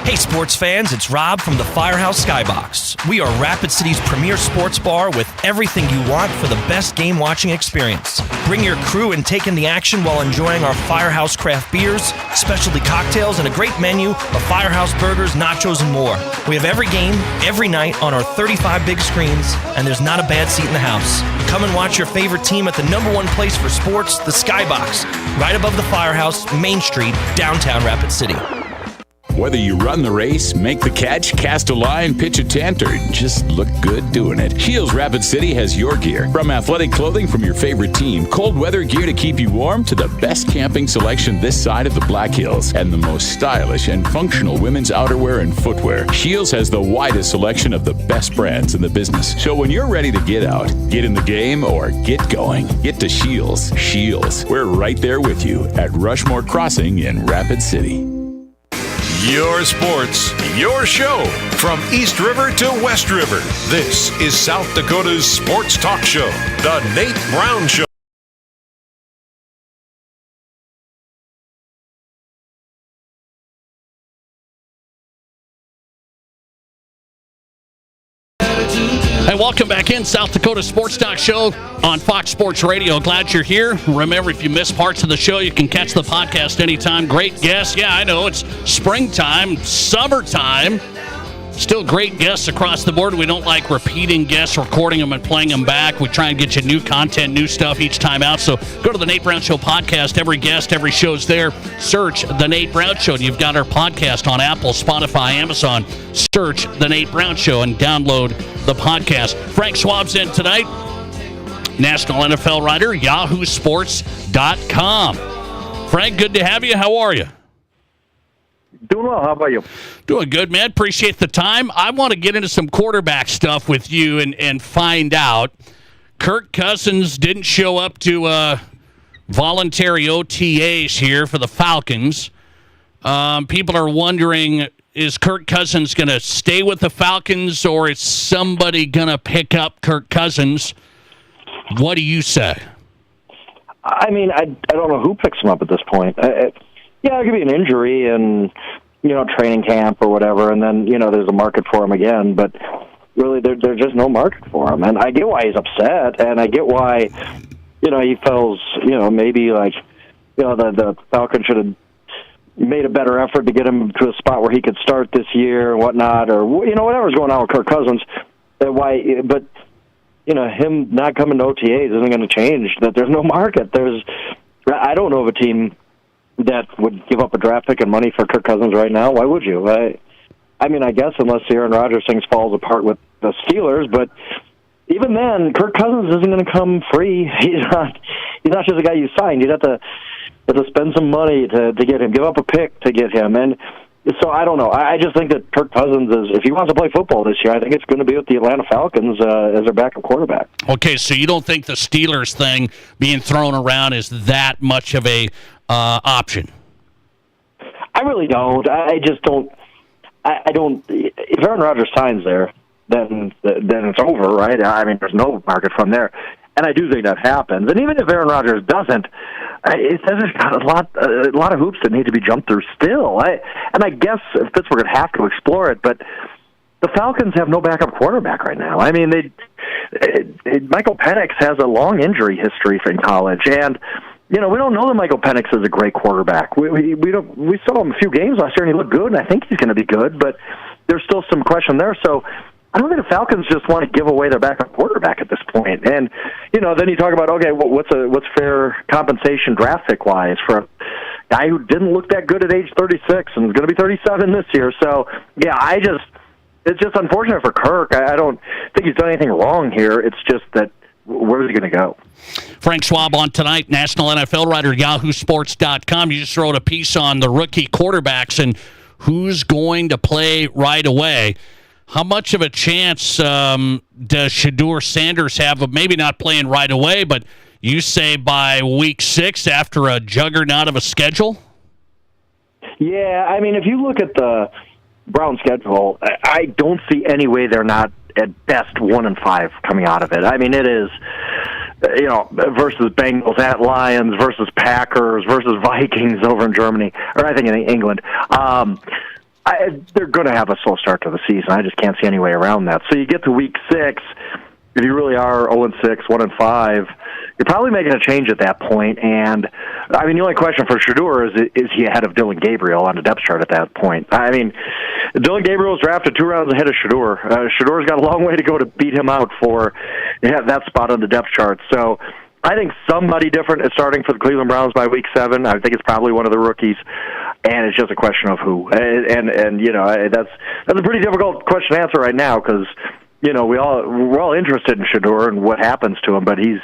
Hey sports fans, it's Rob from the Firehouse Skybox. We are Rapid City's premier sports bar with everything you want for the best game watching experience. Bring your crew and take in the action while enjoying our Firehouse craft beers, specialty cocktails, and a great menu of Firehouse burgers, nachos, and more. We have every game, every night on our 35 big screens, and there's not a bad seat in the house. Come and watch your favorite team at the #1 place for sports, the Skybox, right above the Firehouse, Main Street, downtown Rapid City. Whether you run the race, make the catch, cast a line, pitch a tent, or just look good doing it, Shields Rapid City has your gear. From athletic clothing from your favorite team, cold weather gear to keep you warm, to the best camping selection this side of the Black Hills, and the most stylish and functional women's outerwear and footwear, Shields has the widest selection of the best brands in the business. So when you're ready to get out, get in the game, or get going, get to Shields. Shields, we're right there with you at Rushmore Crossing in Rapid City. Your sports, your show. From East River to West River, this is South Dakota's sports talk show, The Nate Brown Show. Hey, welcome back in South Dakota Sports Talk Show on Fox Sports Radio. Glad you're here. Remember, if you miss parts of the show, you can catch the podcast anytime. Great guests. Yeah, I know it's springtime, summertime. Still great guests across the board. We don't like repeating guests, recording them and playing them back. We try and get you new content, new stuff each time out. So go to the Nate Brown Show podcast. Every guest, every show's there. Search The Nate Brown Show. You've got our podcast on Apple, Spotify, Amazon. Search The Nate Brown Show and download the podcast. Frank Schwab's in tonight. National NFL writer, yahoosports.com. Frank, good to have you. How are you? Doing well. How about you? Doing good, man. Appreciate the time. I want to get into some quarterback stuff with you and find out. Kirk Cousins didn't show up to voluntary OTAs here for the Falcons. People are wondering, is Kirk Cousins going to stay with the Falcons, or is somebody going to pick up Kirk Cousins? What do you say? I mean, I don't know who picks him up at this point. Yeah, it could be an injury and, training camp or whatever, and then, there's a market for him again. But really, there's just no market for him. And I get why he's upset, and I get why, he feels, maybe like, the Falcons should have made a better effort to get him to a spot where he could start this year and whatnot, or, whatever's going on with Kirk Cousins. But him not coming to OTAs isn't going to change that there's no market. I don't know of a team that would give up a draft pick and money for Kirk Cousins right now. Why would you? I guess unless the Aaron Rodgers thing falls apart with the Steelers, but even then, Kirk Cousins isn't going to come free. He's not just a guy you signed. You'd have to spend some money to get him, give up a pick to get him. And so I don't know. I just think that Kirk Cousins if he wants to play football this year, I think it's going to be with the Atlanta Falcons as their backup quarterback. Okay, so you don't think the Steelers thing being thrown around is that much of a option? I really don't. I just don't. I don't. If Aaron Rodgers signs there, then it's over, right? I mean, there's no market from there, and I do think that happens. And even if Aaron Rodgers doesn't, it says there's got a lot of hoops that need to be jumped through still. I guess Pittsburgh would have to explore it, but the Falcons have no backup quarterback right now. I mean, Michael Penix has a long injury history in college, and we don't know that Michael Penix is a great quarterback. We saw him a few games last year, and he looked good, and I think he's going to be good, but there's still some question there. So I don't think the Falcons just want to give away their backup quarterback at this point. And then you talk about, okay, what's fair compensation draft pick wise for a guy who didn't look that good at age 36 and is going to be 37 this year. So yeah, it's just unfortunate for Kirk. I don't think he's done anything wrong here. It's just that where's he going to go? Frank Schwab on tonight, national NFL writer, yahoosports.com. You just wrote a piece on the rookie quarterbacks, and who's going to play right away. How much of a chance does Shedeur Sanders have of maybe not playing right away, but you say by week 6 after a juggernaut of a schedule? Yeah, I mean, if you look at the Brown schedule, I don't see any way they're not at best 1-5 coming out of it. I mean, it is, versus Bengals at Lions, versus Packers, versus Vikings over in Germany, or I think in England. They're going to have a slow start to the season. I just can't see any way around that. So you get to week 6, if you really are 0-6, 1-5, you're probably making a change at that point. And I mean, the only question for Shedeur is he ahead of Dylan Gabriel on the depth chart at that point? I mean, Dylan Gabriel was drafted 2 rounds ahead of Shedeur. Shedeur's got a long way to go to beat him out for that spot on the depth chart. So I think somebody different is starting for the Cleveland Browns by week 7. I think it's probably one of the rookies, and it's just a question of who. And that's a pretty difficult question to answer right now because we're all interested in Shedeur and what happens to him, but he's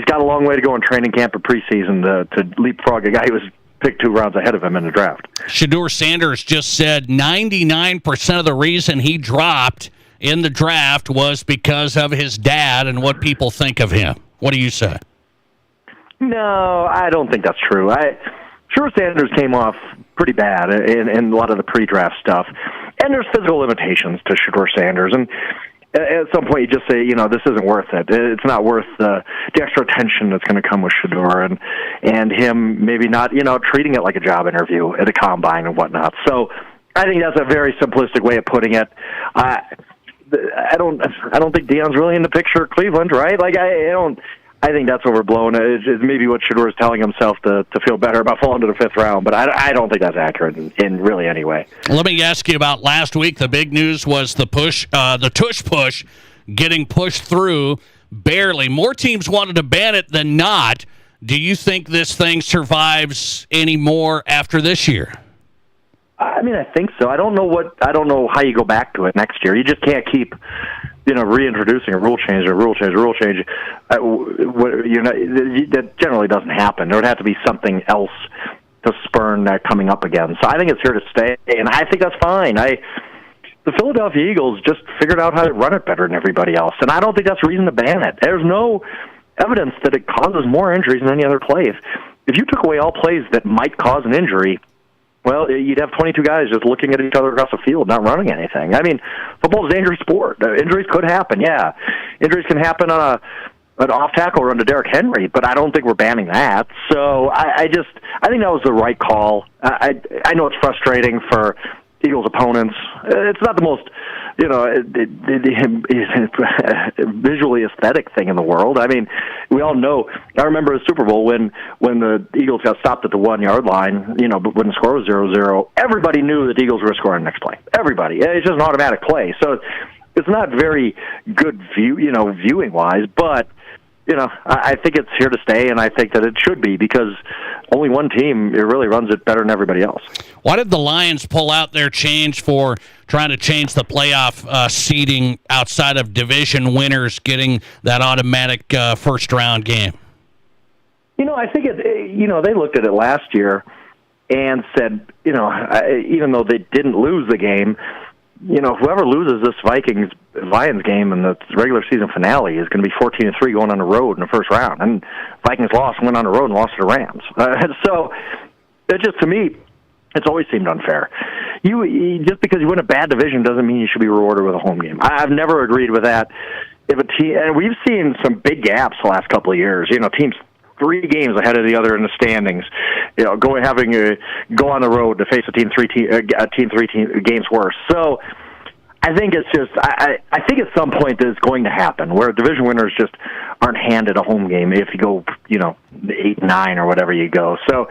got a long way to go in training camp and preseason to leapfrog a guy who was picked 2 rounds ahead of him in the draft. Shedeur Sanders just said 99% of the reason he dropped in the draft was because of his dad and what people think of him. What do you say? No, I don't think that's true. Sure, Sanders came off pretty bad in a lot of the pre-draft stuff, and there's physical limitations to Shedeur Sanders, and at some point you just say, this isn't worth it. It's not worth the extra attention that's going to come with Shedeur and him maybe not, treating it like a job interview at a combine and whatnot. So I think that's a very simplistic way of putting it. I don't think Deion's really in the picture of Cleveland, right? I think that's overblown. It's maybe what Shedeur is telling himself to feel better about falling to the 5th round, but I don't think that's accurate in really any way. Let me ask you about last week. The big news was the tush push getting pushed through barely. More teams wanted to ban it than not. Do you think this thing survives any more after this year? I mean, I think so. I don't know how you go back to it next year. You just can't keep reintroducing a rule change. That generally doesn't happen. There would have to be something else to spurn that coming up again. So I think it's here to stay, and I think that's fine. The Philadelphia Eagles just figured out how to run it better than everybody else, and I don't think that's a reason to ban it. There's no evidence that it causes more injuries than any other play. If you took away all plays that might cause an injury, well, you'd have 22 guys just looking at each other across the field, not running anything. I mean, football's a dangerous sport. Injuries could happen, yeah. Injuries can happen on an off-tackle run to Derrick Henry, but I don't think we're banning that. So I think that was the right call. I know it's frustrating for Eagles opponents. It's not the most, visually aesthetic thing in the world. I mean, we all know. I remember the Super Bowl when the Eagles got stopped at the 1-yard line. But when the score was 0-0, everybody knew that the Eagles were scoring the next play. Everybody. It's just an automatic play. So it's not very good viewing wise, but. I think it's here to stay, and I think that it should be because only one team really runs it better than everybody else. Why did the Lions pull out their change for trying to change the playoff seeding outside of division winners getting that automatic first-round game? I think they looked at it last year and said, even though they didn't lose the game, whoever loses this Lions game in the regular season finale is going to be 14-3 going on the road in the first round. And Vikings went on the road and lost to the Rams. So it just, to me, it's always seemed unfair. Just because you win a bad division doesn't mean you should be rewarded with a home game. I've never agreed with that. If a team, and we've seen some big gaps the last couple of years. Teams 3 games ahead of the other in the standings. Go on the road to face a team 3 games worse. So I think it's just I think at some point that it's going to happen where division winners just aren't handed a home game if you go 8-9 or whatever you go. So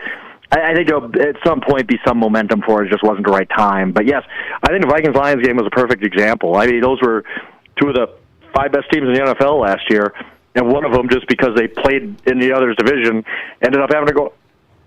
I think there'll at some point be some momentum for it. It just wasn't the right time. But yes, I think the Vikings-Lions game was a perfect example. I mean, those were 2 of the 5 best teams in the NFL last year. And one of them, just because they played in the other's division, ended up having to go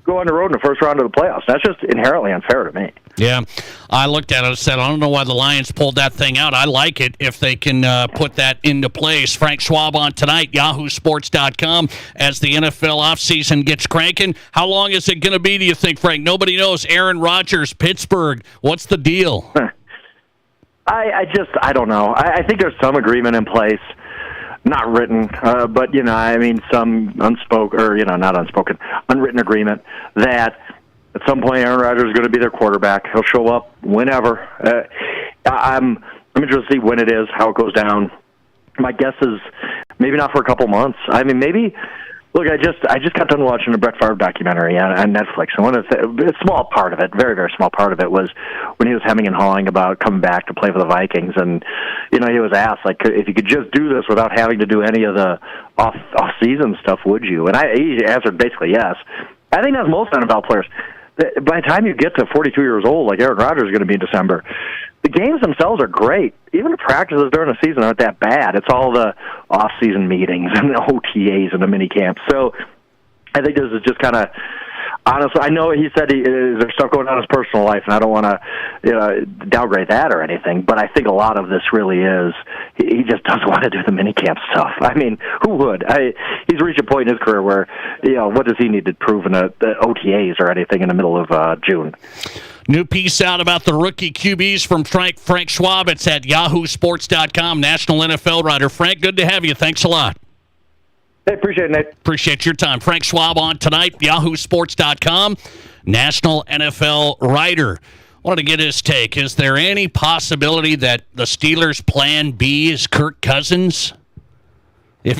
go on the road in the first round of the playoffs. That's just inherently unfair to me. Yeah, I looked at it and said, I don't know why the Lions pulled that thing out. I like it if they can put that into place. Frank Schwab on tonight, yahoosports.com, as the NFL offseason gets cranking. How long is it going to be, do you think, Frank? Nobody knows. Aaron Rodgers, Pittsburgh. What's the deal? I don't know. I think there's some agreement in place. Not written, but, some unspoken, or, not unspoken, unwritten agreement that at some point Aaron Rodgers is going to be their quarterback. He'll show up whenever. I'm interested to see when it is, how it goes down. My guess is maybe not for a couple months. Maybe. Look, I just got done watching a Brett Favre documentary on Netflix, and a small part of it, very, very small part of it, was when he was hemming and hawing about coming back to play for the Vikings, and he was asked, like, if you could just do this without having to do any of the off-season stuff, would you? And he answered basically yes. I think that's most NFL players. By the time you get to 42 years old, like Aaron Rodgers is going to be in December, the games themselves are great. Even the practices during the season aren't that bad. It's all the off-season meetings and the OTAs and the mini camps. So I think this is just kind of, honestly, I know he said there's stuff going on in his personal life, and I don't want to downgrade that or anything, but I think a lot of this really is he just doesn't want to do the mini camp stuff. Who would? He's reached a point in his career where, what does he need to prove in the OTAs or anything in the middle of June? New piece out about the rookie QBs from Frank Schwab. It's at yahoosports.com, national NFL writer. Frank, good to have you. Thanks a lot. Hey, appreciate it, Nate. Appreciate your time. Frank Schwab on tonight, yahoosports.com, national NFL writer. Wanted to get his take. Is there any possibility that the Steelers' plan B is Kirk Cousins? If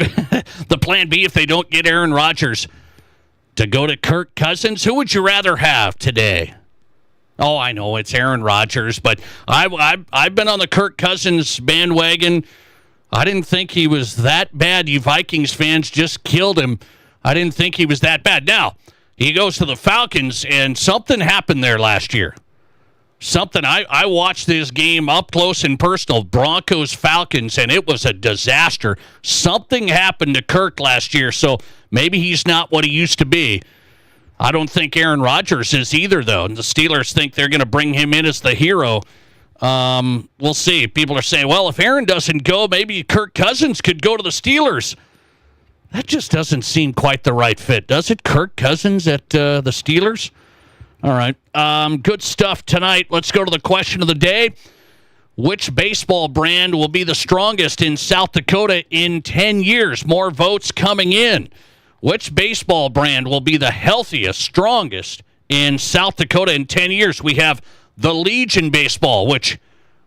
the plan B, if they don't get Aaron Rodgers, to go to Kirk Cousins? Who would you rather have today? Oh, I know it's Aaron Rodgers, but I've been on the Kirk Cousins bandwagon. I didn't think he was that bad. You Vikings fans just killed him. I didn't think he was that bad. Now, he goes to the Falcons, and something happened there last year. Something. I watched this game up close and personal, Broncos-Falcons, and it was a disaster. Something happened to Kirk last year, so maybe he's not what he used to be. I don't think Aaron Rodgers is either, though. And the Steelers think they're going to bring him in as the hero. We'll see. People are saying, well, if Aaron doesn't go, maybe Kirk Cousins could go to the Steelers. That just doesn't seem quite the right fit, does it? Kirk Cousins at the Steelers? All right. Good stuff tonight. Let's go to the question of the day. Which baseball brand will be the strongest in South Dakota in 10 years? More votes coming in. Which baseball brand will be the healthiest, strongest in South Dakota in 10 years? We have the Legion baseball, which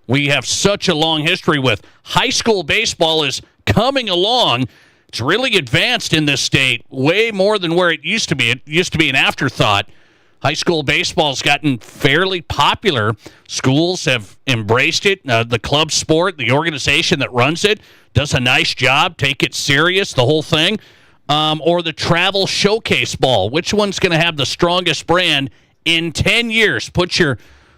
we have such a long history with. High school baseball is coming along. It's really advanced in this state, way more than where it used to be. It used to be an afterthought. High school baseball's gotten fairly popular. Schools have embraced it. The club sport, the organization that runs it, does a nice job. Take it serious, the whole thing. Or the travel showcase ball. Which one's going to have the strongest brand in 10 years? Put your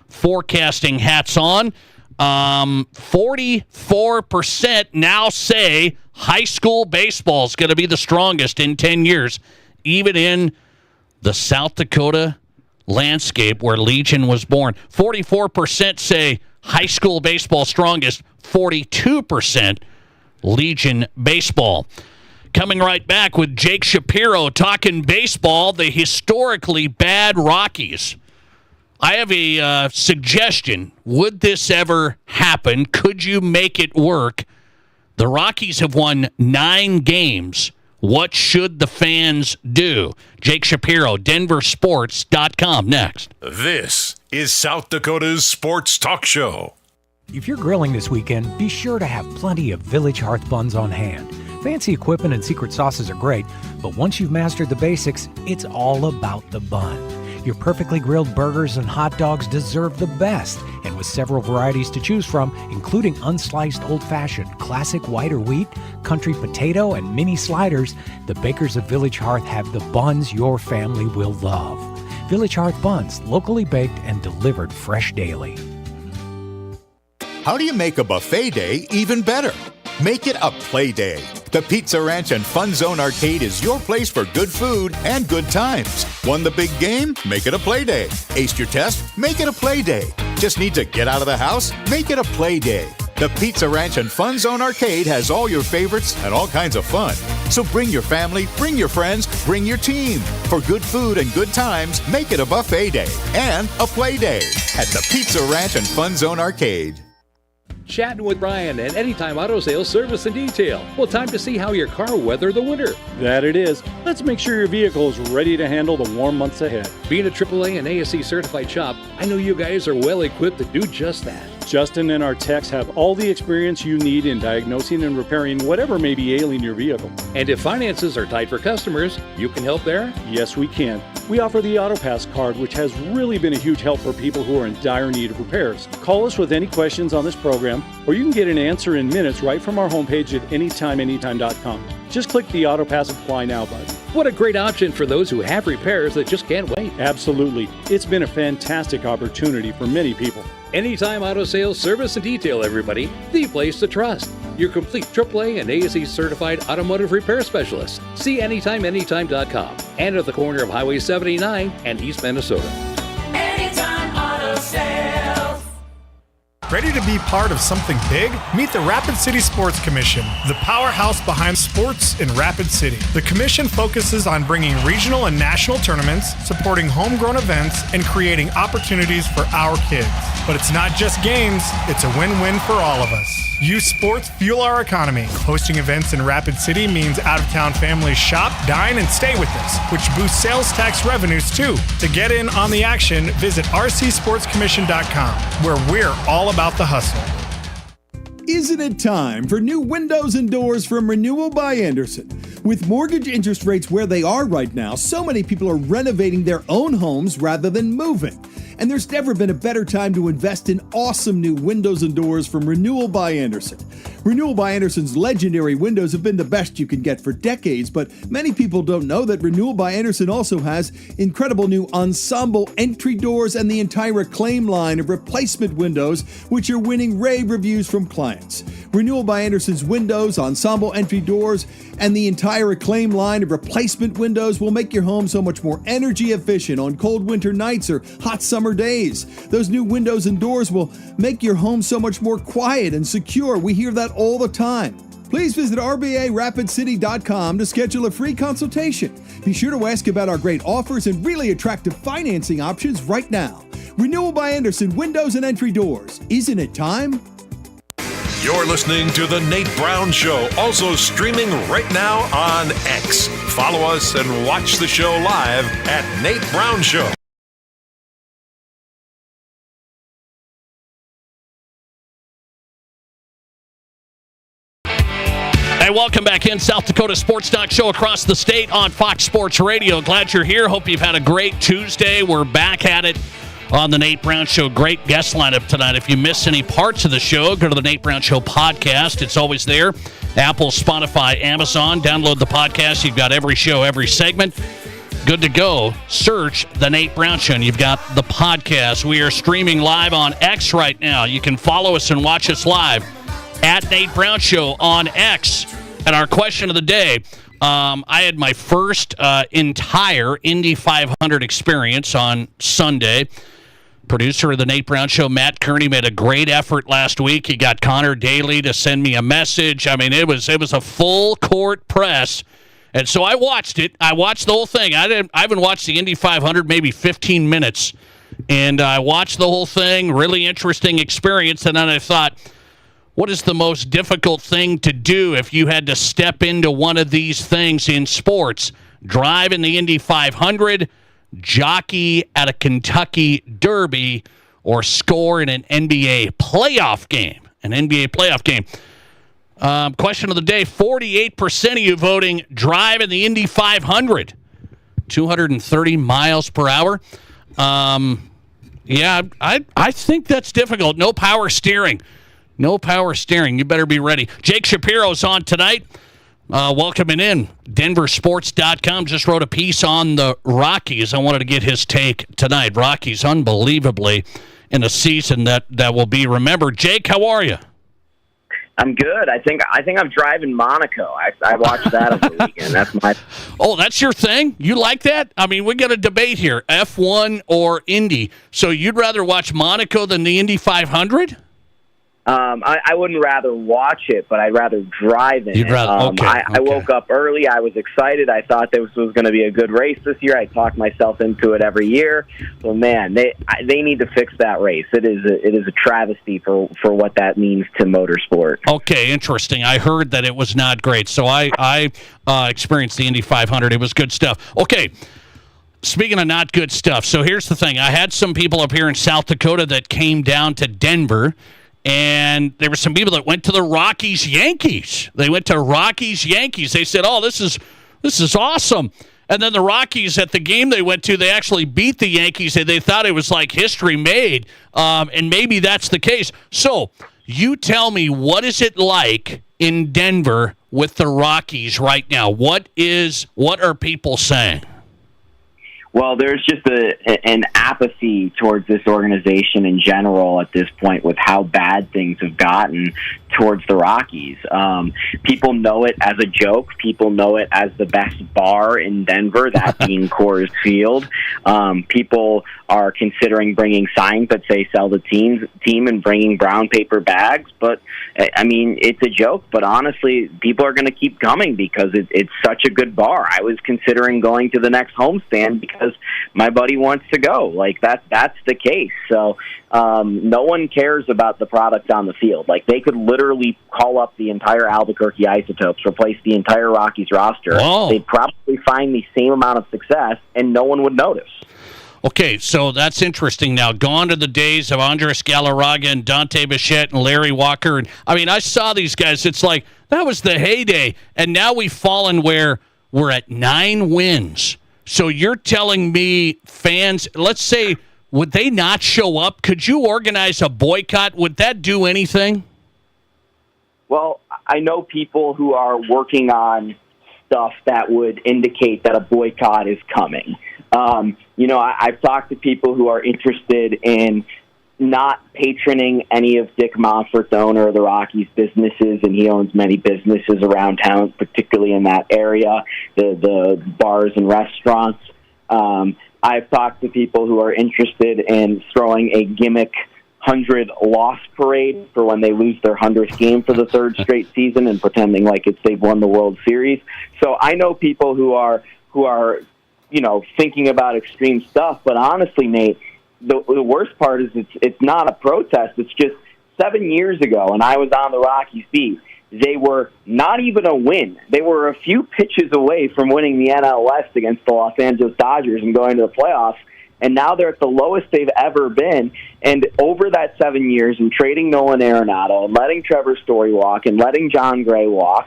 forecasting hats on. 44% now say high school baseball is going to be the strongest in 10 years, even in the South Dakota landscape where Legion was born. 44% say high school baseball strongest, 42% Legion baseball. Coming right back with Jake Shapiro talking baseball, the historically bad Rockies. I have a suggestion. Would this ever happen? Could you make it work? The Rockies have won 9 games. What should the fans do? Jake Shapiro, denversports.com. Next. This is South Dakota's Sports Talk Show. If you're grilling this weekend, be sure to have plenty of Village Hearth buns on hand. Fancy equipment and secret sauces are great, but once you've mastered the basics, it's all about the bun. Your perfectly grilled burgers and hot dogs deserve the best, and with several varieties to choose from, including unsliced old-fashioned, classic white or wheat, country potato, and mini sliders, the bakers of Village Hearth have the buns your family will love. Village Hearth buns, locally baked and delivered fresh daily. How do you make a buffet day even better? Make it a play day. The Pizza Ranch and Fun Zone Arcade is your place for good food and good times. Won the big game? Make it a play day. Aced your test? Make it a play day. Just need to get out of the house? Make it a play day. The Pizza Ranch and Fun Zone Arcade has all your favorites and all kinds of fun. So bring your family, bring your friends, bring your team. For good food and good times, make it a buffet day and a play day at the Pizza Ranch and Fun Zone Arcade. Chatting with Brian at Anytime Auto Sales Service and Detail. Well, time to see how your car will weather the winter. That it is. Let's make sure your vehicle is ready to handle the warm months ahead. Being a AAA and ASE certified shop, I know you guys are well equipped to do just that. Justin and our techs have all the experience you need in diagnosing and repairing whatever may be ailing your vehicle. And if finances are tight for customers, you can help there? Yes, we can. We offer the AutoPass card, which has really been a huge help for people who are in dire need of repairs. Call us with any questions on this program, or you can get an answer in minutes right from our homepage at anytimeanytime.com. Just click the AutoPass Apply Now button. What a great option for those who have repairs that just can't wait. Absolutely. It's been a fantastic opportunity for many people. Anytime Auto Sales Service and Detail, everybody. The place to trust. Your complete AAA and ASE certified automotive repair specialist. See anytimeanytime.com and at the corner of Highway 79 and East Minnesota. Anytime Auto Sales. Ready to be part of something big? Meet the Rapid City Sports Commission, the powerhouse behind sports in Rapid City. The commission focuses on bringing regional and national tournaments, supporting homegrown events, and creating opportunities for our kids. But it's not just games, it's a win-win for all of us. Youth sports fuel our economy. Hosting events in Rapid City means out-of-town families shop, dine, and stay with us, which boosts sales tax revenues too. To get in on the action, visit rcsportscommission.com, where we're all about the hustle. Isn't it time for new windows and doors from Renewal by Anderson? With mortgage interest rates where they are right now, so many people are renovating their own homes rather than moving. And there's never been a better time to invest in awesome new windows and doors from Renewal by Anderson. Renewal by Anderson's legendary windows have been the best you can get for decades, but many people don't know that Renewal by Anderson also has incredible new ensemble entry doors and the entire Acclaim line of replacement windows, which are winning rave reviews from clients. Renewal by Anderson's windows, ensemble entry doors, and the entire Acclaim line of replacement windows will make your home so much more energy efficient on cold winter nights or hot summer days. Those new windows and doors will make your home so much more quiet and secure. We hear that all the time. Please visit RBARapidCity.com to schedule a free consultation. Be sure to ask about our great offers and really attractive financing options right now. Renewal by Anderson Windows and Entry Doors. Isn't it time? You're listening to The Nate Brown Show, also streaming right now on X. Follow us and watch the show live at Nate Brown Show. Hey, welcome back in. South Dakota Sports Talk Show across the state on Fox Sports Radio. Glad you're here. Hope you've had a great Tuesday. We're back at it on the Nate Brown Show. Great guest lineup tonight. If you miss any parts of the show, go to the Nate Brown Show podcast. It's always there. Apple, Spotify, Amazon. Download the podcast. You've got every show, every segment. Good to go. Search the Nate Brown Show, and you've got the podcast. We are streaming live on X right now. You can follow us and watch us live at Nate Brown Show on X. And our question of the day, I had my first entire Indy 500 experience on Sunday. Producer of the Nate Brown Show, Matt Kearney, made a great effort last week. He got Connor Daly to send me a message. I mean, it was a full court press. And so I watched it. I watched the whole thing. I haven't watched the Indy 500 maybe 15 minutes. And I watched the whole thing. Really interesting experience. And then I thought, what is the most difficult thing to do if you had to step into one of these things in sports? Drive in the Indy 500, jockey at a Kentucky Derby, or score in an NBA playoff game. An NBA playoff game. Question of the day, 48% of you voting drive in the Indy 500. 230 miles per hour. Yeah, I think that's difficult. No power steering. No power steering. You better be ready. Jake Shapiro's on tonight. Welcoming in. DenverSports.com just wrote a piece on the Rockies. I wanted to get his take tonight. Rockies, unbelievably, in a season that will be remembered. Jake, how are you? I'm good. I think I'm driving Monaco. I watched that over the weekend. That's my. Oh, that's your thing? You like that? I mean, we got a debate here: F1 or Indy. So you'd rather watch Monaco than the Indy 500? I wouldn't rather watch it, but I'd rather drive in You'd rather, it. I woke up early. I was excited. I thought this was going to be a good race this year. I talked myself into it every year. Well, man, they need to fix that race. It is a travesty for what that means to motorsport. Okay, interesting. I heard that it was not great. So I experienced the Indy 500. It was good stuff. Okay. Speaking of not good stuff, so here's the thing. I had some people up here in South Dakota that came down to Denver. And there were some people that went to the Rockies-Yankees. They went to Rockies-Yankees. They said, "Oh, this is awesome." And then the Rockies, at the game they went to, they actually beat the Yankees. And they thought it was like history made. And maybe that's the case. So you tell me, what is it like in Denver with the Rockies right now? What are people saying? Well, there's just an apathy towards this organization in general at this point with how bad things have gotten towards the Rockies. People know it as a joke. People know it as the best bar in Denver, that being Coors Field. People are considering bringing signs that say sell the team and bringing brown paper bags. But, I mean, it's a joke. But honestly, people are going to keep coming because it's such a good bar. I was considering going to the next homestand because my buddy wants to go. Like, that's the case. So no one cares about the product on the field. Like, they could literally call up the entire Albuquerque Isotopes, replace the entire Rockies roster. Whoa. They'd probably find the same amount of success, and no one would notice. Okay, so that's interesting now. Gone to the days of Andres Galarraga and Dante Bichette and Larry Walker. And I mean, I saw these guys. It's like, that was the heyday. And now we've fallen where we're at 9 wins. So you're telling me fans, let's say, would they not show up? Could you organize a boycott? Would that do anything? Well, I know people who are working on stuff that would indicate that a boycott is coming. I've talked to people who are interested in not patroning any of Dick Monfort's, the owner of the Rockies, businesses, and he owns many businesses around town, particularly in that area, the bars and restaurants. I've talked to people who are interested in throwing a gimmick 100-loss parade for when they lose their 100th game for the third straight season and pretending like they've won the World Series. So I know people who are thinking about extreme stuff, but honestly, Nate, the worst part is it's not a protest. It's just 7 years ago, and I was on the Rockies beat. They were not even a win. They were a few pitches away from winning the NL West against the Los Angeles Dodgers and going to the playoffs. And now they're at the lowest they've ever been. And over that 7 years, and trading Nolan Arenado and letting Trevor Story walk and letting John Gray walk,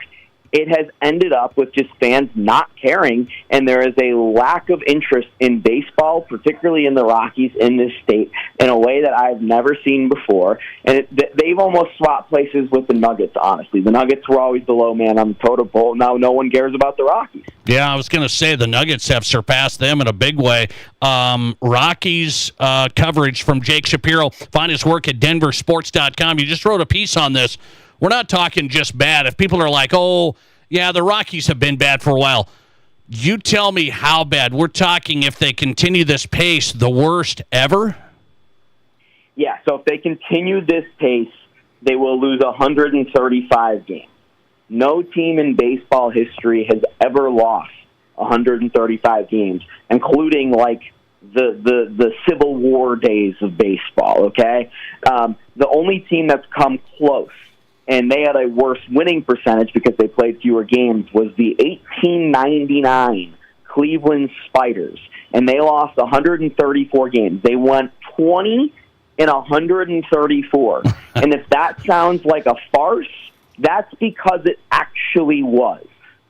it has ended up with just fans not caring, and there is a lack of interest in baseball, particularly in the Rockies in this state, in a way that I've never seen before. And they've almost swapped places with the Nuggets, honestly. The Nuggets were always the low man on the totem pole. Now no one cares about the Rockies. Yeah, I was going to say the Nuggets have surpassed them in a big way. Rockies coverage from Jake Shapiro. Find his work at denversports.com. You just wrote a piece on this. We're not talking just bad. If people are like, oh, yeah, the Rockies have been bad for a while, you tell me how bad. We're talking, if they continue this pace, the worst ever? Yeah, so if they continue this pace, they will lose 135 games. No team in baseball history has ever lost 135 games, including, like, the Civil War days of baseball, okay? The only team that's come close, and they had a worse winning percentage because they played fewer games, was the 1899 Cleveland Spiders, and they lost 134 games. They won 20 in 134. And if that sounds like a farce, that's because it actually was.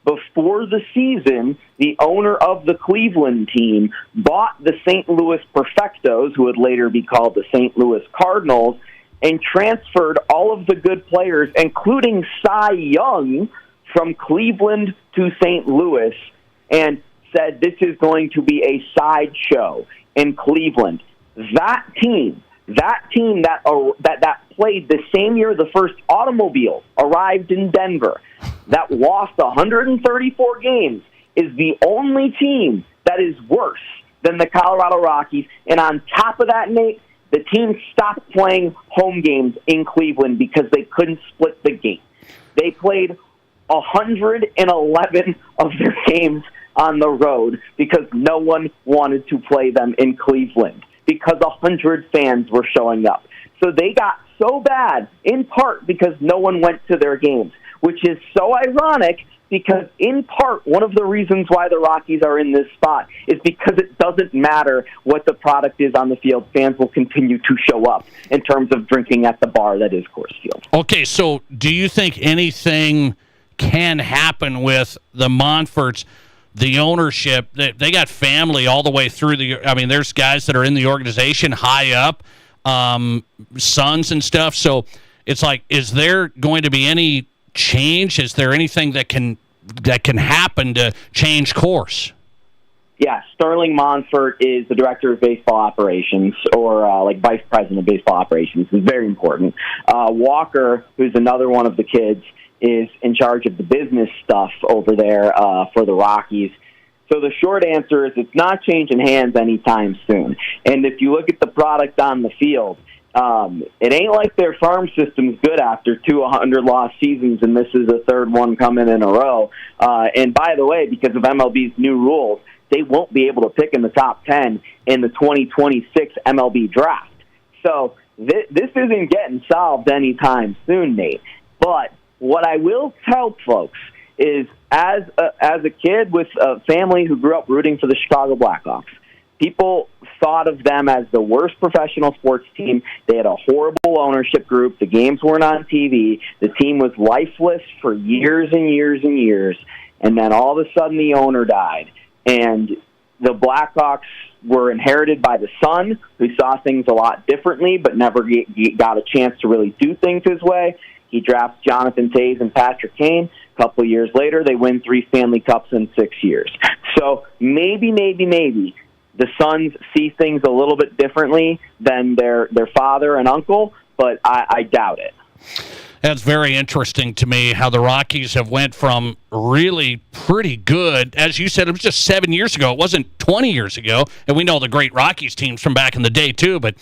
Before the season, the owner of the Cleveland team bought the St. Louis Perfectos, who would later be called the St. Louis Cardinals, and transferred all of the good players, including Cy Young, from Cleveland to St. Louis, and said this is going to be a sideshow in Cleveland. That team That team that played the same year the first automobile arrived in Denver, that lost 134 games, is the only team that is worse than the Colorado Rockies. And on top of that, Nate, the team stopped playing home games in Cleveland because they couldn't split the gate. They played 111 of their games on the road because no one wanted to play them in Cleveland because 100 fans were showing up. So they got so bad, in part because no one went to their games, which is so ironic because, in part, one of the reasons why the Rockies are in this spot is because it doesn't matter what the product is on the field. Fans will continue to show up in terms of drinking at the bar that is Coors Field. Okay, so do you think anything can happen with the Monforts, the ownership? They got family all the way through there's guys that are in the organization high up, sons and stuff. So it's like, is there going to be any change? Is there anything that can happen to change course? Yeah, Sterling Monfort is the director of baseball operations, or vice president of baseball operations. It's very important. Walker, who's another one of the kids, is in charge of the business stuff over there for the Rockies. So the short answer is it's not changing hands anytime soon. And if you look at the product on the field, it ain't like their farm system's good after 2 100-loss seasons, and this is the third one coming in a row. And by the way, because of MLB's new rules, they won't be able to pick in the top 10 in the 2026 MLB draft. So this isn't getting solved anytime soon, Nate. But what I will tell folks is, as a kid with a family who grew up rooting for the Chicago Blackhawks, people thought of them as the worst professional sports team. They had a horrible ownership group. The games weren't on TV. The team was lifeless for years and years and years. And then all of a sudden the owner died. And the Blackhawks were inherited by the son, who saw things a lot differently but never got a chance to really do things his way. He drafts Jonathan Toews and Patrick Kane. A couple of years later, they win 3 Stanley Cups in 6 years. So maybe the sons see things a little bit differently than their father and uncle, but I doubt it. That's very interesting to me, how the Rockies have went from really pretty good. As you said, it was just 7 years ago. It wasn't 20 years ago. And we know the great Rockies teams from back in the day, too. But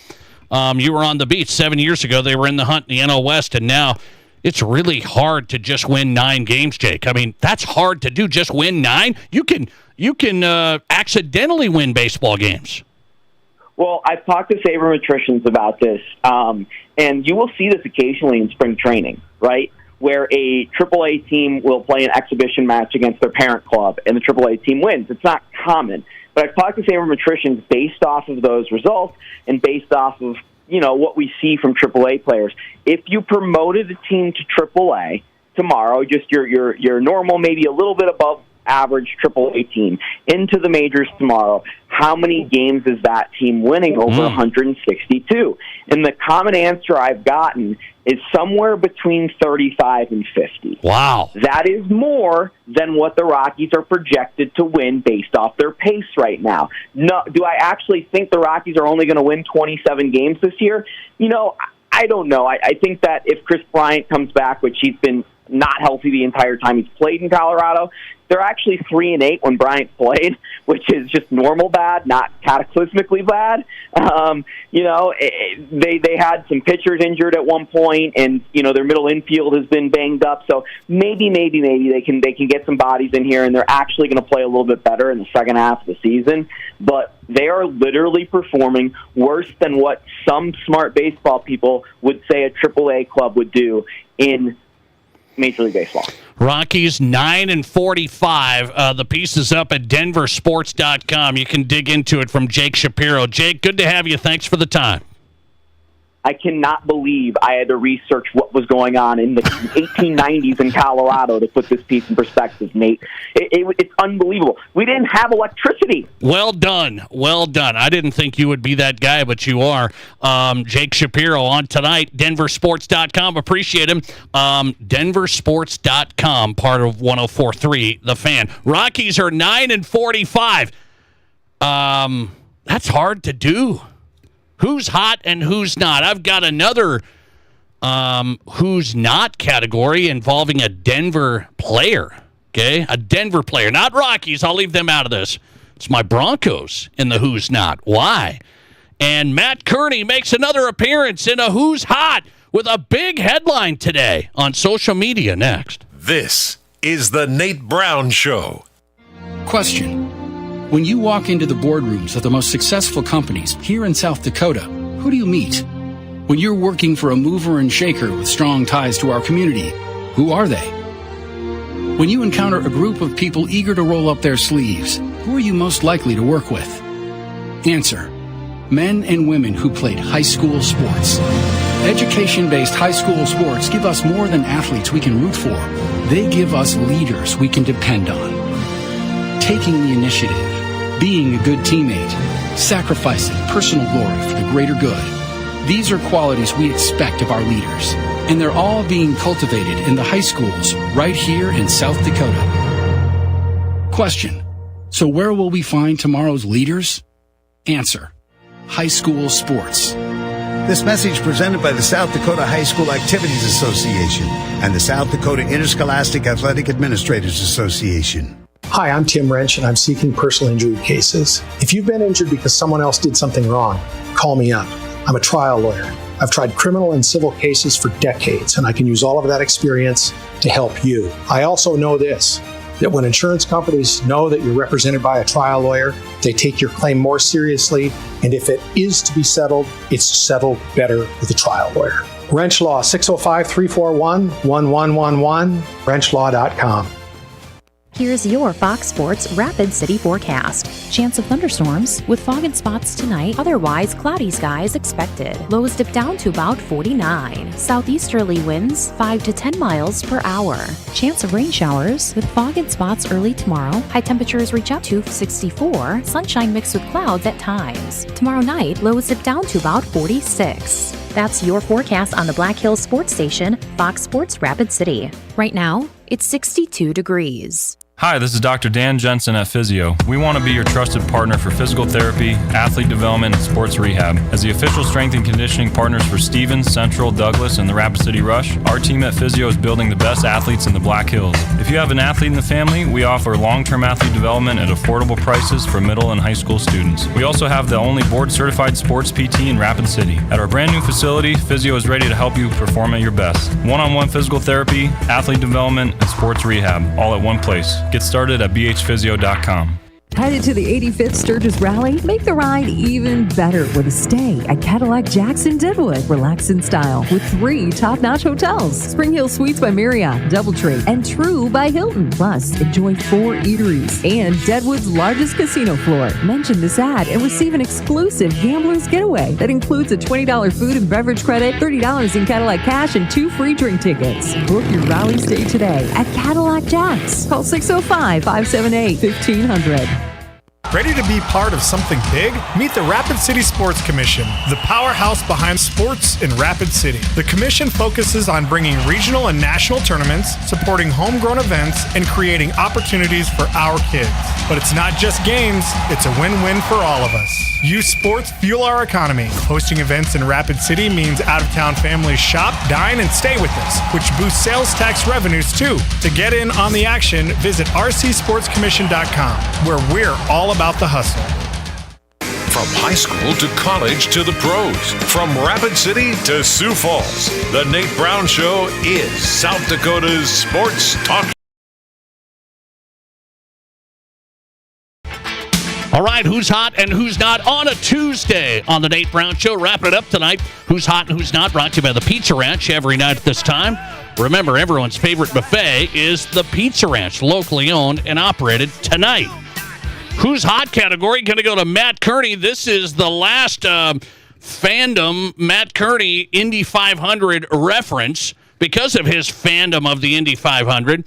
you were on the beat 7 years ago. They were in the hunt in the NL West, and now it's really hard to just win 9 games, Jake. I mean, that's hard to do, just win 9. You can accidentally win baseball games. Well, I've talked to sabermetricians about this, and you will see this occasionally in spring training, right, where a AAA team will play an exhibition match against their parent club, and the AAA team wins. It's not common, but I've talked to sabermetricians based off of those results and based off of what we see from AAA players. If you promoted a team to AAA tomorrow, just your normal, maybe a little bit above average AAA team, into the majors tomorrow, how many games is that team winning? Over 162. And the common answer I've gotten is somewhere between 35 and 50. Wow. That is more than what the Rockies are projected to win based off their pace right now. No, do I actually think the Rockies are only going to win 27 games this year? I don't know. I think that if Chris Bryant comes back, which he's been not healthy the entire time he's played in Colorado, they're actually 3-8 when Bryant played, which is just normal bad, not cataclysmically bad. They had some pitchers injured at one point, and their middle infield has been banged up. So maybe they can get some bodies in here, and they're actually going to play a little bit better in the second half of the season. But they are literally performing worse than what some smart baseball people would say a AAA club would do in Major League Baseball. Rockies 9-45. The piece is up at denversports.com. You can dig into it from Jake Shapiro. Jake, good to have you. Thanks for the time. I cannot believe I had to research what was going on in the 1890s in Colorado to put this piece in perspective, Nate. It's unbelievable. We didn't have electricity. Well done. Well done. I didn't think you would be that guy, but you are. Jake Shapiro on tonight, denversports.com. Appreciate him. Denversports.com, part of 104.3 The Fan. Rockies are 9-45. That's hard to do. Who's hot and who's not? I've got another who's not category involving a Denver player. Okay, a Denver player, not Rockies. I'll leave them out of this. It's my Broncos in the who's not. Why? And Matt Kearney makes another appearance in a who's hot with a big headline today on social media next. This is the Nate Brown Show. Question. When you walk into the boardrooms of the most successful companies here in South Dakota, who do you meet? When you're working for a mover and shaker with strong ties to our community, who are they? When you encounter a group of people eager to roll up their sleeves, who are you most likely to work with? Answer. Men and women who played high school sports. Education-based high school sports give us more than athletes we can root for. They give us leaders we can depend on. Taking the initiative, being a good teammate, sacrificing personal glory for the greater good. These are qualities we expect of our leaders, and they're all being cultivated in the high schools right here in South Dakota. Question. So where will we find tomorrow's leaders? Answer. High school sports. This message presented by the South Dakota High School Activities Association and the South Dakota Interscholastic Athletic Administrators Association. Hi, I'm Tim Wrench, and I'm seeking personal injury cases. If you've been injured because someone else did something wrong, call me up. I'm a trial lawyer. I've tried criminal and civil cases for decades, and I can use all of that experience to help you. I also know this, that when insurance companies know that you're represented by a trial lawyer, they take your claim more seriously, and if it is to be settled, it's settled better with a trial lawyer. Wrench Law, 605-341-1111, wrenchlaw.com. Here's your Fox Sports Rapid City forecast. Chance of thunderstorms with fog and spots tonight. Otherwise, cloudy skies expected. Lows dip down to about 49. Southeasterly winds 5 to 10 miles per hour. Chance of rain showers with fog and spots early tomorrow. High temperatures reach up to 64. Sunshine mixed with clouds at times. Tomorrow night, lows dip down to about 46. That's your forecast on the Black Hills Sports Station, Fox Sports Rapid City. Right now, it's 62 degrees. Hi, this is Dr. Dan Jensen at Physio. We want to be your trusted partner for physical therapy, athlete development, and sports rehab. As the official strength and conditioning partners for Stevens, Central, Douglas, and the Rapid City Rush, our team at Physio is building the best athletes in the Black Hills. If you have an athlete in the family, we offer long-term athlete development at affordable prices for middle and high school students. We also have the only board-certified sports PT in Rapid City. At our brand new facility, Physio is ready to help you perform at your best. One-on-one physical therapy, athlete development, and sports rehab, all at one place. Get started at bhphysio.com. Headed to the 85th Sturgis Rally? Make the ride even better with a stay at Cadillac Jackson Deadwood. Relax in style with 3 top-notch hotels. Spring Hill Suites by Marriott, Doubletree, and True by Hilton. Plus, enjoy 4 eateries and Deadwood's largest casino floor. Mention this ad and receive an exclusive Gambler's Getaway that includes a $20 food and beverage credit, $30 in Cadillac cash, and 2 free drink tickets. Book your rally stay today at Cadillac Jacks. Call 605-578-1500. Ready to be part of something big? Meet the Rapid City Sports Commission, the powerhouse behind sports in Rapid City. The commission focuses on bringing regional and national tournaments, supporting homegrown events, and creating opportunities for our kids. But it's not just games, it's a win-win for all of us. Youth sports fuel our economy. Hosting events in Rapid City means out-of-town families shop, dine, and stay with us, which boosts sales tax revenues too. To get in on the action, visit rcsportscommission.com, where we're all about the hustle. From high school to college to the pros, from Rapid City to Sioux Falls, the Nate Brown Show is South Dakota's sports talk. All right, who's hot and who's not on a Tuesday on the Nate Brown Show. Wrapping it up tonight. Who's hot and who's not, brought to you by the Pizza Ranch every night at this time. Remember, everyone's favorite buffet is the Pizza Ranch, locally owned and operated tonight. Who's hot category going to go to Matt Kearney. This is the last fandom Matt Kearney Indy 500 reference. Because of his fandom of the Indy 500,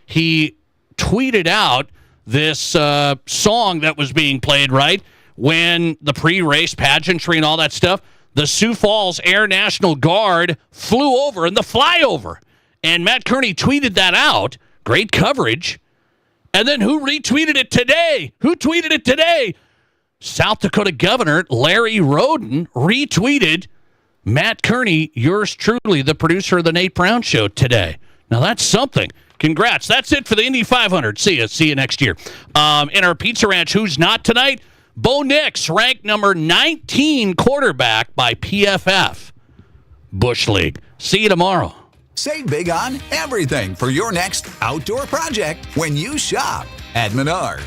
he tweeted out this song that was being played, right, when the pre-race pageantry and all that stuff, the Sioux Falls Air National Guard flew over in the flyover. And Matt Kearney tweeted that out. Great coverage. And then who retweeted it today? Who tweeted it today? South Dakota Governor Larry Roden retweeted Matt Kearney, yours truly, the producer of the Nate Brown Show today. Now, that's something. Congrats. That's it for the Indy 500. See you next year. In our Pizza Ranch, who's not tonight? Bo Nix, ranked number 19 quarterback by PFF. Bush League. See you tomorrow. Save big on everything for your next outdoor project when you shop at Menards.